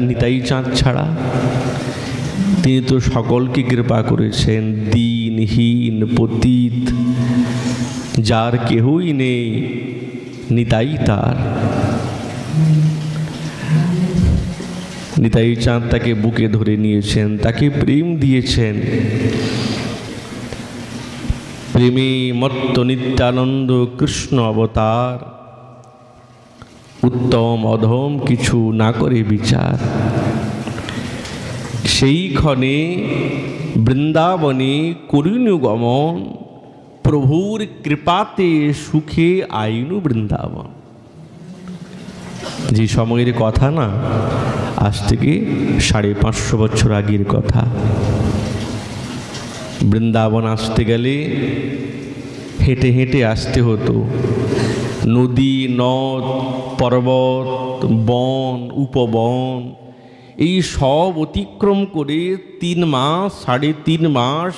A: নিতাই চাঁদ ছাড়া। তিনি তো সকলকে কৃপা করেছেন। দীনহীন পতিত যার কেহই নেই, নিতাই তার। নিতাই চাঁদ তাকে বুকে ধরে নিয়েছেন, তাকে প্রেম দিয়েছেন। প্রেমে মত্ত নিত্যানন্দ কৃষ্ণ অবতার, উত্তম অধম কিছু না করে বিচার। সেই ক্ষণে বৃন্দাবনে করিনু গমন, প্রভুর কৃপাতে সুখে আইনু বৃন্দাবন। যে সময়ের কথা না, আজ থেকে 550 বছর আগের কথা। বৃন্দাবন আসতে গেলে হেঁটে হেঁটে আসতে হতো। নদী, নদ, পর্বত, বন, উপবন এই সব অতিক্রম করে 3 মাস 3.5 মাস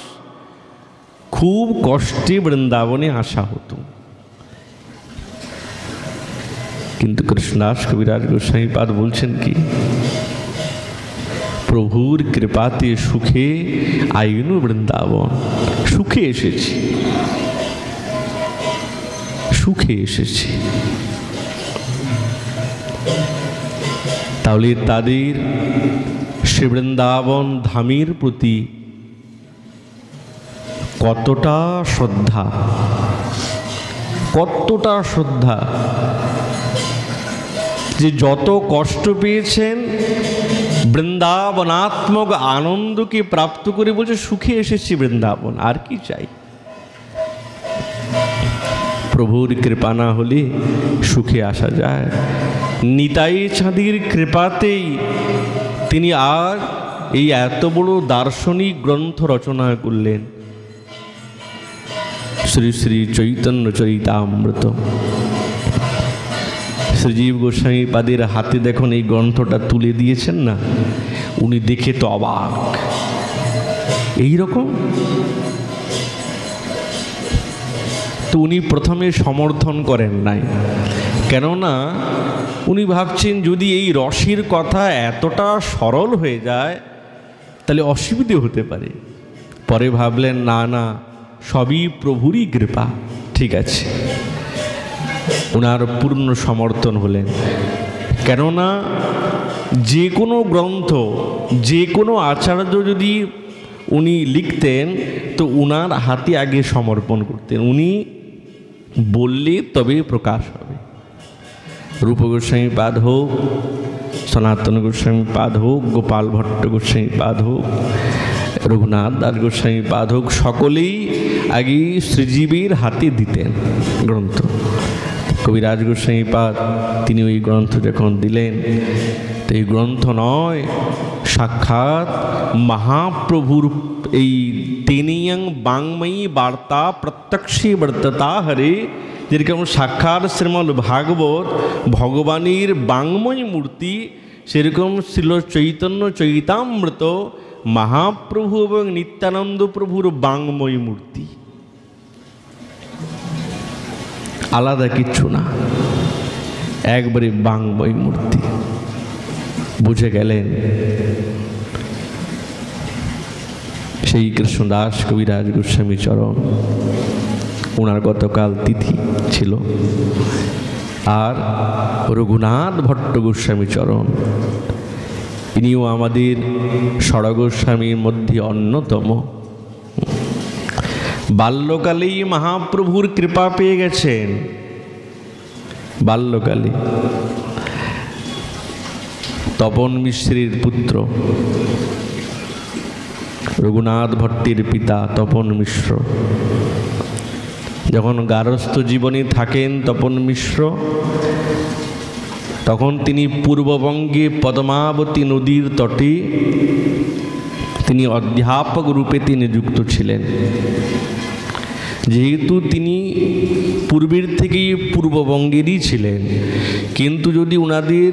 A: খুব কষ্টে বৃন্দাবনে আসা হতো। কিন্তু কৃষ্ণদাস কবিরাজ গোস্বামী পাদ বলছেন কি, প্রভুর কৃপাতে সুখে আইনু বৃন্দাবন। সুখে এসেছি, সুখে এসেছি। তাহলে তাদের শ্রী বৃন্দাবন ধামের প্রতি কতটা শ্রদ্ধা, কতটা শ্রদ্ধা, যে যত কষ্ট পেয়েছেন বৃন্দাবনাত্মক আনন্দকে প্রাপ্ত করে বলছে সুখে এসেছি বৃন্দাবন, আর কি চাই? প্রভুর কৃপা না হলে সুখে আসা যায়? নিতাই চাঁদের কৃপাতেই তিনি আর এই এত বড় দার্শনিক গ্রন্থ রচনা করলেন, শ্রী শ্রী চৈতন্য চরিতামৃত। শ্রীজীব গোস্বামী পাদের হাতে দেখুন এই গ্রন্থটা তুলে দিয়েছেন না, উনি দেখে তো অবাক। এইরকম তো উনি প্রথমে সমর্থন করেন নাই, কেননা উনি ভাবছেন যদি এই রসের কথা এতটা সরল হয়ে যায় তাহলে অসুবিধে হতে পারে। পরে ভাবলেন না না, সবই প্রভুরই কৃপা, ঠিক আছে। ওনার পূর্ণ সমর্থন হলেন। কেননা যে কোনো গ্রন্থ, যে কোনো আচার্য যদি উনি লিখতেন তো উনার হাতে আগে সমর্পণ করতেন, উনি বললে তবে প্রকাশ হবে। রূপ গোস্বামী পাদ হোক, সনাতন গোস্বামী পাদ হোক, গোপাল ভট্ট গোস্বামী পাদ হোক, রঘুনাথ দাস গোস্বামী পাদ হোক, সকলেই আগে শ্রীজীবের হাতে দিতেন গ্রন্থ। কবিরাজ গোস্বামী পাদ তিনি ওই গ্রন্থ যখন দিলেন, তো এই গ্রন্থ নয়, সাক্ষাৎ মহাপ্রভুর এই তেনিয়ং বাংময়ী বার্তা প্রত্যক্ষে বর্ততা হরে, যেরকম সাক্ষাৎ শ্রীমদ্ ভাগবত ভগবানের বাংময় মূর্তি, সেরকম ছিল চৈতন্য চৈতামৃত মহাপ্রভু এবং নিত্যানন্দ প্রভুর বাংময় মূর্তি, আলাদা কিচ্ছু না, একবারে বাংময় মূর্তি। বুঝে গেলেন সেই কৃষ্ণদাস কবিরাজ গোস্বামী চরণ, ওনার গতকাল তিথি ছিল। আর রঘুনাথ ভট্ট গোস্বামী চরণ, ইনিও আমাদের ষড়গোস্বামীর মধ্যে অন্যতম। বাল্যকালেই মহাপ্রভুর কৃপা পেয়ে গেছেন, বাল্যকালে। তপন মিশ্রের পুত্র, রঘুনাথ ভট্টের পিতা তপন মিশ্র, যখন গারস্থ জীবনে থাকেন তপন মিশ্র, তখন তিনি পূর্ববঙ্গে পদ্মাবতী নদীর তটে তিনি অধ্যাপক রূপে তিনি যুক্ত ছিলেন। যেহেতু তিনি পূর্বের থেকেই পূর্ববঙ্গেরই ছিলেন, কিন্তু যদি ওনাদের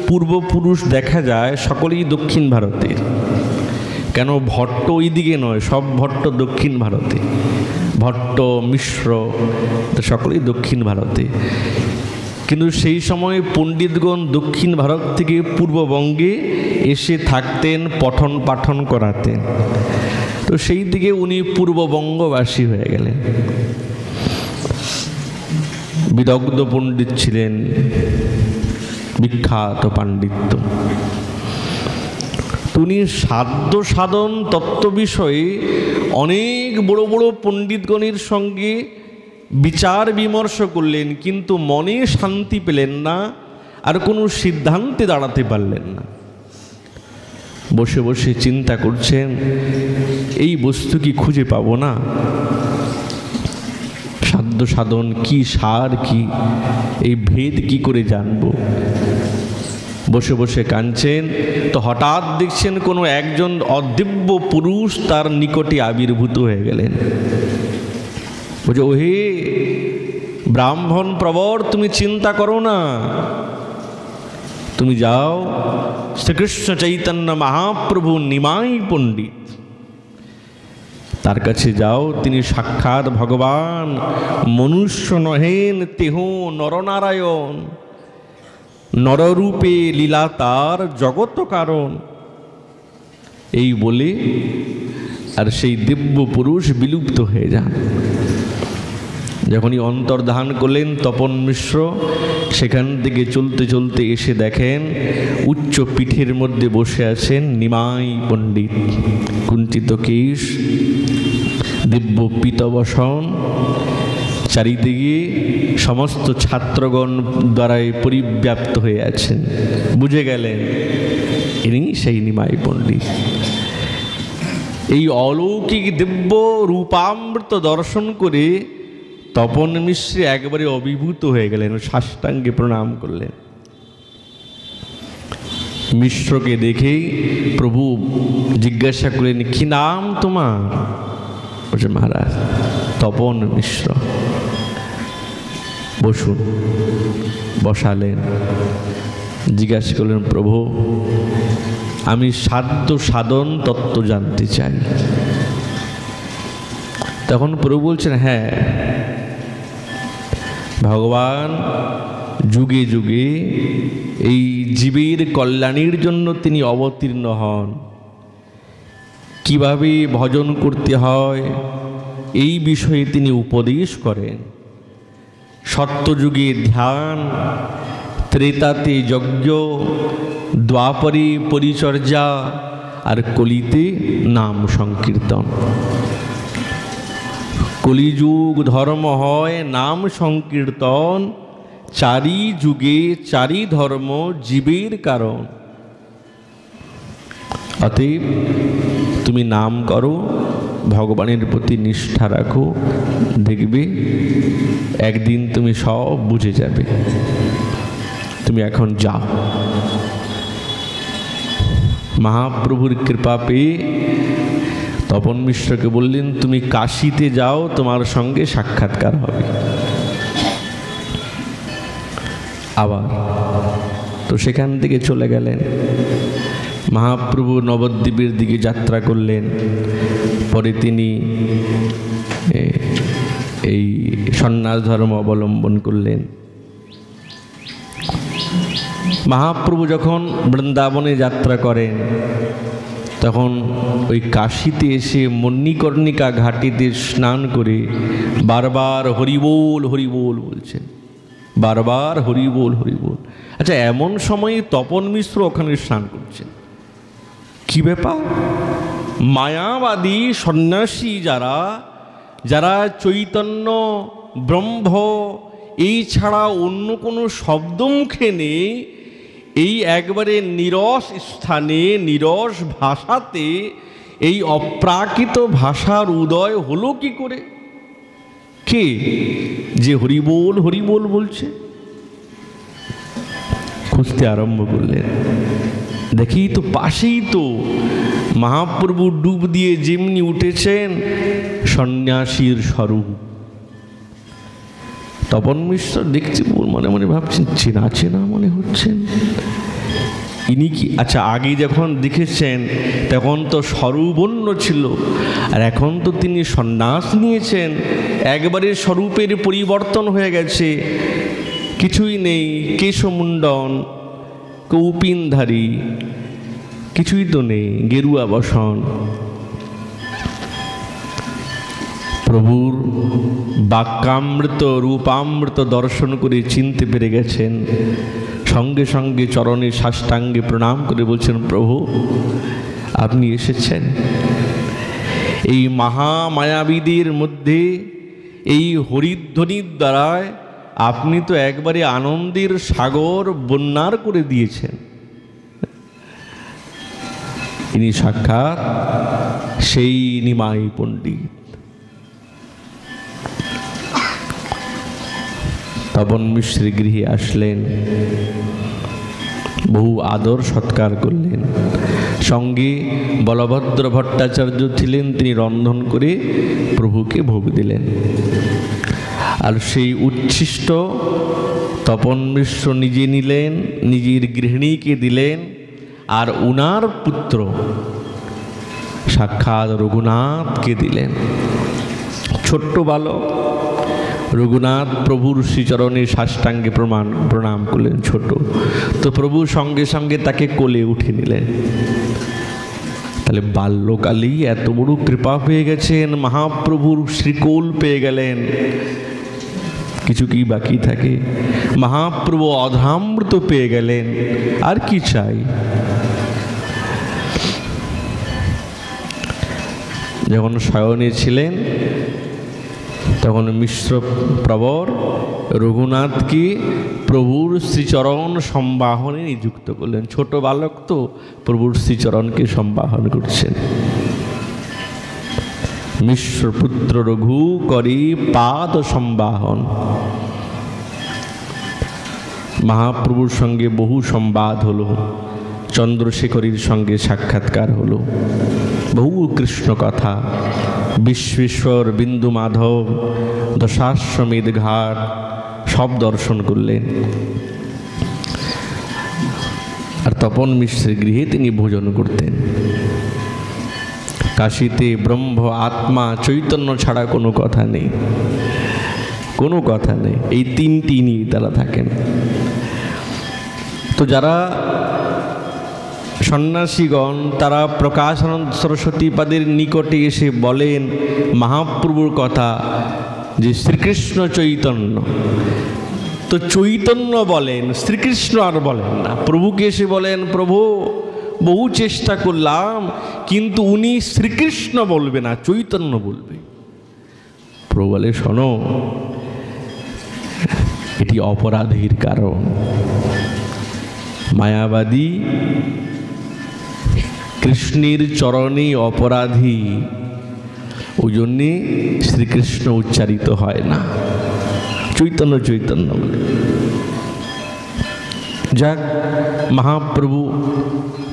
A: পূর্বপুরুষ দেখা যায় সকলেই দক্ষিণ ভারতের। কেন ভট্ট ওই দিকে নয়, সব ভট্ট দক্ষিণ ভারতে, ভট্ট মিশ্র সকলেই দক্ষিণ ভারতে। কিন্তু সেই সময় পণ্ডিতগণ দক্ষিণ ভারত থেকে পূর্ববঙ্গে এসে থাকতেন, পঠন পাঠন করাতেন। তো সেই দিকে উনি পূর্ববঙ্গবাসী হয়ে গেলেন। বিদগ্ধ পণ্ডিত ছিলেন, বিখ্যাত পাণ্ডিত্য। উনি সাধ্য সাধন তত্ত্ব বিষয়ে অনেক বড় বড় পণ্ডিতগণের সঙ্গে বিচার বিমর্শ করলেন, কিন্তু মনে শান্তি পেলেন না, আর কোনো সিদ্ধান্তে দাঁড়াতে পারলেন না। বসে বসে চিন্তা করছেন, এই বস্তু কি খুঁজে পাবো না, সাধ্য সাধন কি, সার কি, এই ভেদ কি করে জানবো। বসে বসে কাঁদছেন, তো হঠাৎ দেখছেন কোনো একজন অদিব্য পুরুষ তার নিকটে আবির্ভূত হয়ে গেলেন। বলছে, ওহে ব্রাহ্মণ প্রবর, তুমি চিন্তা করো না, তুমি যাও শ্রীকৃষ্ণ চৈতন্য মহাপ্রভু নিমাই পণ্ডিত, তার কাছে যাও। তিনি সাক্ষাৎ ভগবান, মনুষ্য নহেন তেহ নরনারায়ণ, নররূপে লীলা তার জগত কারণ। এই বলে আর সেই দিব্য পুরুষ বিলুপ্ত হয়ে যান। যখনই অন্তর্ধান করলেন তপন মিশ্র, সেখান থেকে চলতে চলতে এসে দেখেন উচ্চ পীঠের মধ্যে বসে আছেন নিমাই পণ্ডিত, কুঞ্চিত কেশ, দিব্য পীতবসন, চারিদিকে সমস্ত ছাত্রগণ দ্বারাই পরিব্যাপ্ত হয়ে আছেন। বুঝে গেলেন ইনি সেই নিমাই পণ্ডিত। এই অলৌকিক দিব্য রূপামৃত দর্শন করে তপন মিশ্র একবারে অভিভূত হয়ে গেলেন, সাষ্টাঙ্গে প্রণাম করলেন। মিশ্রকে দেখেই প্রভু জিজ্ঞাসা করলেন, কি নাম তোমার? বলছে, মহারাজ তপন মিশ্র। বসুন। বসালেন। জিজ্ঞাসা করলেন, প্রভু আমি সাধ্য সাধন তত্ত্ব জানতে চাই। তখন প্রভু বলছেন, হ্যাঁ, ভগবান যুগে যুগে এই জীবের কল্যাণের জন্য তিনি অবতীর্ণ হন। কিভাবে ভজন করতে হয় এই বিষয়ে তিনি উপদেশ করেন। সত্যযুগে ধ্যান, ত্রেতাতে যজ্ঞ, দ্বাপরে পরিচর্যা, আর কলিতে নাম সংকীর্তন। কলিযুগ ধর্ম হয় নাম সংকীর্তন, চারি যুগে চারি ধর্ম জীবের কারণ। অতএব তুমি নাম করো, ভগবানের প্রতি নিষ্ঠা রাখো, দেখবে একদিন তুমি সব বুঝে যাবে। তুমি এখন যাও। মহাপ্রভুর কৃপা পেয়ে তপন মিশ্রকে বললেন, তুমি কাশীতে যাও, তোমার সঙ্গে সাক্ষাৎকার হবে। আবার তো সেখান থেকে চলে গেলেন। মহাপ্রভু নবদ্বীপের দিকে যাত্রা করলেন। পরে তিনি এই সন্ন্যাস ধর্ম অবলম্বন করলেন। মহাপ্রভু যখন বৃন্দাবনে যাত্রা করেন, তখন ওই কাশীতে এসে মণিকর্ণিকা ঘাটিতে স্নান করে বারবার হরিবোল হরিবোল বলছেন, বারবার হরিবোল হরিবোল। আচ্ছা, এমন সময়ে তপন মিশ্র ওখানে স্নান করছেন। কি ব্যাপার? মায়াবাদী সন্ন্যাসী যারা যারা চৈতন্য ব্রহ্ম এই ছাড়া অন্য কোনো শব্দ মুখে নেই, এই একবারে নিরস স্থানে নিরস ভাষাতে এই অপ্রাকৃত ভাষার উদয় হলো কি করে? কে যে হরিবোল হরিবোল বলছে? খুঁজতে আরম্ভ করলেন। দেখি তো পাশেই তো মহাপ্রভু ডুব দিয়ে যেমনি উঠেছেন সন্ন্যাসীর স্বরূপ। তপন মিশ্র দেখছি, মনে মনে ভাবছেন চেনা চেনা মনে হচ্ছেন। ইনি কি? আচ্ছা, আগে যখন দেখেছেন তখন তো স্বরূপ অন্য ছিল, আর এখন তো তিনি সন্ন্যাস নিয়েছেন, একবারে স্বরূপের পরিবর্তন হয়ে গেছে। কিছুই নেই, কেশমুণ্ডন, কৌপিনধারী, কিছুই তো নেই, গেরুয়া বসন। প্রভুর বাক্যামৃত রূপামৃত দর্শন করে চিনতে পেরে গেছেন। সঙ্গে সঙ্গে চরণে সাষ্টাঙ্গে প্রণাম করে বলছেন, প্রভু আপনি এসেছেন। এই মহামায়াবীদের মধ্যে এই হরিধ্বনির দ্বারায় আপনি তো একবারে আনন্দের সাগর বন্যার করে দিয়েছেন। ইনি সাক্ষাৎ সেই নিমাই পণ্ডিত। তপন মিশ্র গৃহে আসলেন, বহু আদর সৎকার করলেন। সঙ্গে বলভদ্র ভট্টাচার্য ছিলেন, তিনি রন্ধন করে প্রভুকে ভোগ দিলেন। আর সেই উচ্ছিষ্ট তপন মিশ্র নিজে নিলেন, নিজের গৃহিণীকে দিলেন, আর উনার পুত্র সাক্ষাৎ রঘুনাথকে দিলেন। ছোট্ট বালক রঘুনাথ প্রভুর শ্রীচরণে সাষ্টাঙ্গে প্রণাম করলেন। ছোট তো প্রভু সঙ্গে সঙ্গে তাকে কোলে উঠে নিলেন। তাহলে বাল্যকালেই এত বড় কৃপা পেয়ে গেছেন, মহাপ্রভুর শ্রীকোল পেয়ে গেলেন, কিছু কি বাকি থাকে? মহাপ্রভু অধামৃত পেয়ে গেলেন, আর কি চাই? যখন শয়নে ছিলেন তখন মিশ্র প্রবর রঘুনাথকে প্রভুর শ্রীচরণ সম্বাহনে নিযুক্ত করলেন। ছোট বালক তো প্রভুর শ্রীচরণকে সম্বাহন করছেন। মিশ্রপুত্র রঘু করি পাদ সম্বাহন। মহাপ্রভুর সঙ্গে বহু সংবাদ হলো, চন্দ্রশেখরীর সঙ্গে সাক্ষাৎকার হলো, বহু কৃষ্ণ কথা, বিশ্বেশ্বর, বিন্দু মাধব, দশাশ্বমেধ ঘাট সব দর্শন করলেন। আর তপন মিশ্রের গৃহে তিনি ভোজন করতেন। কাশীতে ব্রহ্ম আত্মা চৈতন্য ছাড়া কোনো কথা নেই, কোনো কথা নেই। এই তিনটি নিয়ে তারা থাকেন। তো যারা সন্ন্যাসীগণ তারা প্রকাশানন্দ সরস্বতীপাদের নিকটে এসে বলেন মহাপ্রভুর কথা, যে শ্রীকৃষ্ণ চৈতন্য। তো চৈতন্য বলেন, শ্রীকৃষ্ণ আর বলেন না। প্রভুকে এসে বলেন, প্রভু বহু চেষ্টা করলাম, কিন্তু উনি শ্রীকৃষ্ণ বলবে না, চৈতন্য বলবে। প্রভু বলে, শোনো, এটি অপরাধীর কারণ। মায়াবাদী কৃষ্ণের চরণে অপরাধী, ওই জন্যে শ্রীকৃষ্ণ উচ্চারিত হয় না, চৈতন্য চৈতন্য। যাক, মহাপ্রভু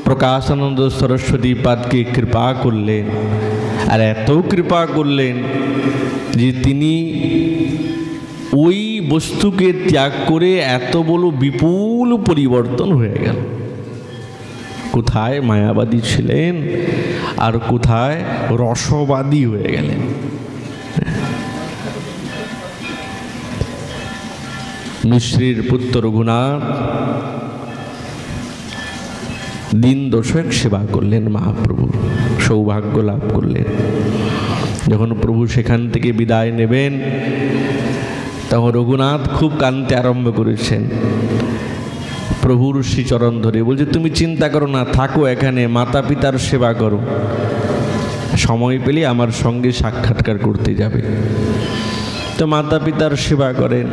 A: প্রকাশানন্দ সরস্বতী পাদকে কৃপা করলেন, আর এত কৃপা করলেন যে তিনি ওই বস্তুকে ত্যাগ করে এত বড় বিপুল পরিবর্তন হয়ে গেল। কোথায় মায়াবাদী ছিলেন আর কোথায় রসবাদী হয়ে গেলেন। মিশ্রীর পুত্র রঘুনাথ দিন দশক সেবা করলেন, মহাপ্রভু সৌভাগ্য লাভ করলেন। যখন প্রভু সেখান থেকে বিদায় নেবেন, তখন রঘুনাথ খুব কাঁদতে আরম্ভ করেছেন। প্রভুর শ্রীচরণ ধরে বলছে, তুমি চিন্তা করো না, থাকো এখানে, মাতা পিতার সেবা করো, সময় পেলে আমার সঙ্গে সাক্ষাৎকার করতে যাবে। তো মাতা পিতার সেবা করেন।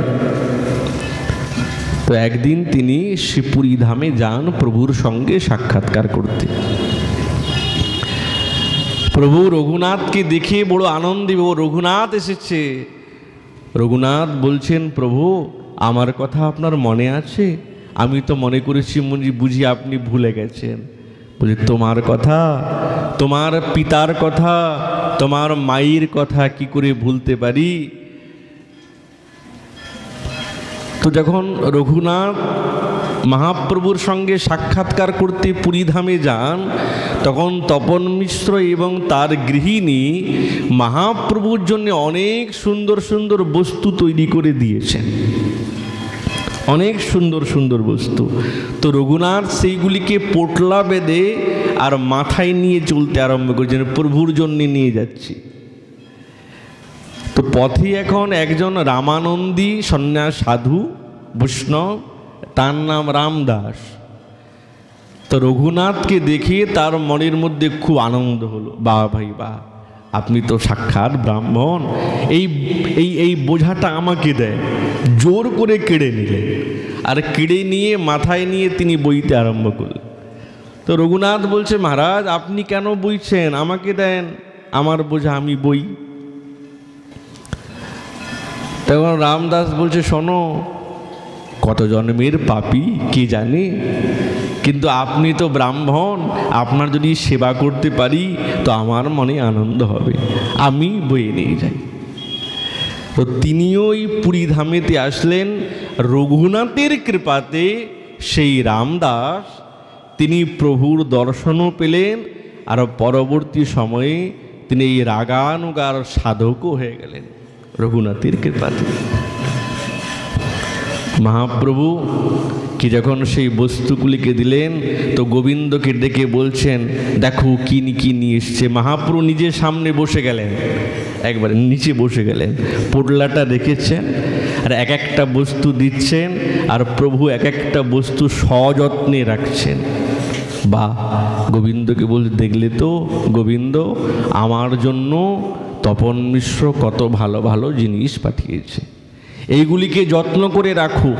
A: তো একদিন তিনি শ্রীপুরী ধামে যান প্রভুর সঙ্গে সাক্ষাৎকার করতে। প্রভু রঘুনাথকে দেখে বড় আনন্দে, ও রঘুনাথ এসেছে। রঘুনাথ বলছেন, প্রভু আমার কথা আপনার মনে আছে? আমি তো মনে করেছি বুঝি আপনি ভুলে গেছেন। বলছি, তোমার কথা, তোমার পিতার কথা, তোমার মায়ের কথা কি করে ভুলতে পারি? তো যখন রঘুনাথ মহাপ্রভুর সঙ্গে সাক্ষাৎকার করতে পুরীধামে যান, তখন তপন মিশ্র এবং তার গৃহিণী মহাপ্রভুর জন্য অনেক সুন্দর সুন্দর বস্তু তৈরি করে দিয়েছেন, অনেক সুন্দর সুন্দর বস্তু। তো রঘুনাথ সেইগুলিকে পোটলা বেঁধে আর মাথায় নিয়ে চলতে আরম্ভ করেছেন, প্রভুর জন্য নিয়ে যাচ্ছি। তো পথে এখন একজন রামানন্দী সন্ন্যাস সাধু বৈষ্ণব, তার নাম রামদাস। তো রঘুনাথকে দেখে তার মনের মধ্যে খুব আনন্দ হলো, বাহ ভাই বাহ, আপনি তো সাক্ষাৎ ব্রাহ্মণ, এই বোঝাটা আমাকে দেয়। জোর করে কেড়ে নিলেন, আর কেড়ে নিয়ে মাথায় নিয়ে তিনি বইতে আরম্ভ করলেন। তো রঘুনাথ বলছে, মহারাজ আপনি কেন বইছেন, আমাকে দেন, আমার বোঝা আমি বই। তখন রামদাস বলছে, শোনো, কত জন্মের পাপী কে জানে, কিন্তু আপনি তো ব্রাহ্মণ, আপনার যদি সেবা করতে পারি তো আমার মনে আনন্দ হবে, আমি বয়ে নিয়ে যাই। তো তিনিও ওই পুরীধামেতে আসলেন। রঘুনাথের কৃপাতে সেই রামদাস তিনি প্রভুর দর্শনও পেলেন, আর পরবর্তী সময়ে তিনি এই রাগানুগার সাধকও হয়ে গেলেন রঘুনাথের কৃপাতে। মহাপ্রভু কি যখন সেই বস্তুগুলিকে দিলেন, তো গোবিন্দকে ডেকে বলছেন, দেখো কি নিয়ে এসছে। মহাপ্রভু নিজে সামনে বসে গেলেন, একবারে নিচে বসে গেলেন, পোটলাটা রেখেছেন, আর এক একটা বস্তু দিচ্ছেন, আর প্রভু এক একটা বস্তু সযত্নে রাখছেন। বা গোবিন্দকে বলছে, দেখলে তো গোবিন্দ, আমার জন্য তপন মিশ্র কত ভালো ভালো জিনিস পাঠিয়েছে, এইগুলিকে যত্ন করে রাখো।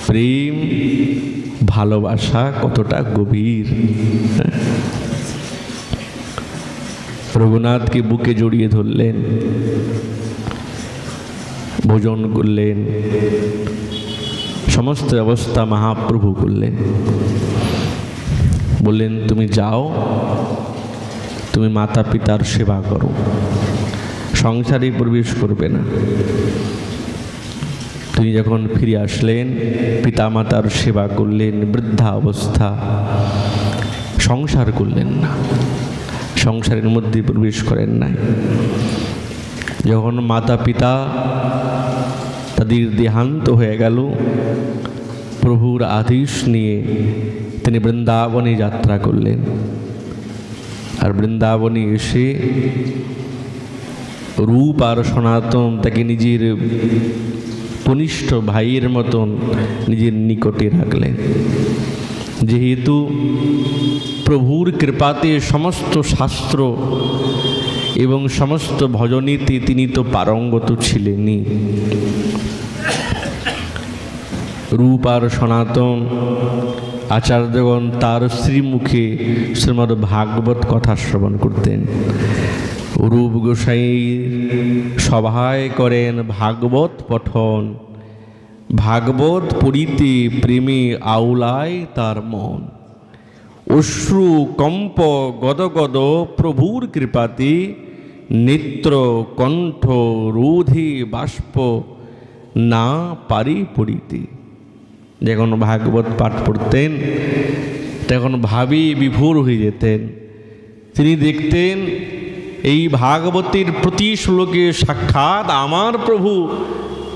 A: প্রেম ভালোবাসা কতটা গভীর। রঘুনাথকে বুকে জড়িয়ে ধরলেন, ভোজন করলেন, সমস্ত ব্যবস্থা মহাপ্রভু করলেন। বললেন, তুমি যাও, তুমি মাতা পিতার সেবা করো, সংসারে প্রবেশ করবে না। তিনি যখন ফিরে আসলেন, পিতামাতার সেবা করলেন, বৃদ্ধা অবস্থা, সংসার করলেন না, সংসারের মধ্যে প্রবেশ করেন নাই। যখন মাতা পিতা তাদের দেহান্ত হয়ে গেল, প্রভুর আদেশ নিয়ে তিনি বৃন্দাবনে যাত্রা করলেন। আর বৃন্দাবনে এসে রূপ আর সনাতন তাকে নিজের কনিষ্ঠ ভাইয়ের মতন নিজের নিকটে রাখলেন। যেহেতু প্রভুর কৃপাতে সমস্ত শাস্ত্র এবং সমস্ত ভজনীতে তিনি তো পারঙ্গত ছিলেনই। রূপ আর সনাতন আচার্যগণ তার শ্রীমুখে শ্রীমদ্ ভাগবত কথা শ্রবণ করতেন। রূপ গোসাই সভায় করেন ভাগবত পঠন, ভাগবত পড়িতে প্রেমে আউলায় তার মন। অশ্রু কম্প গদগদ প্রভুর কৃপাতে, নেত্র কণ্ঠ রোধে বাষ্প না পারি পড়িতে। যখন ভাগবত পাঠ পড়তেন তখন ভাবে বিভোর হয়ে যেতেন। তিনি দেখতেন এই ভাগবতের প্রতি শ্লোকে সাক্ষাৎ আমার প্রভু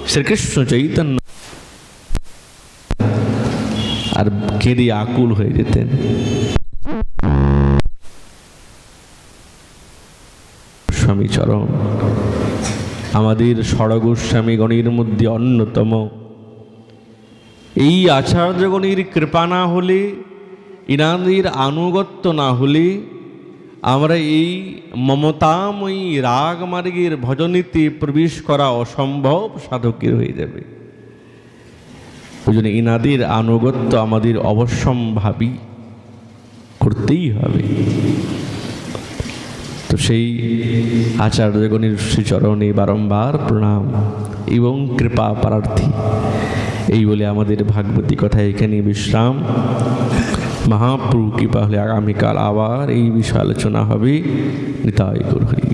A: শ্রীকৃষ্ণ চৈতন্য, আর কেঁদে আকুল হয়ে যেতেন। স্বামী চরণ আমাদের ষড়গোস্বামীগণের মধ্যে অন্যতম। এই আচার্যগণের কৃপা না হলে, ইনাদের আনুগত্য না হলে আমরা এই মমতাময়ী রাগ মার্গের ভজনীতে প্রবেশ করা অসম্ভব সাধকের হয়ে যাবে। ওই জন্য ইনাদের আনুগত্য আমাদের অবশ্যম্ভাবী করতেই হবে। তো সেই আচার্যগণের শ্রীচরণে বারংবার প্রণাম এবং কৃপা প্রার্থী। এই বলে আমাদের ভাগবতী কথা এখানে বিশ্রাম। মহাপ্রভু কৃপা হলে আগামীকাল আবার এই বিষয়ে আলোচনা হবে। নিতাই গৌর হরি।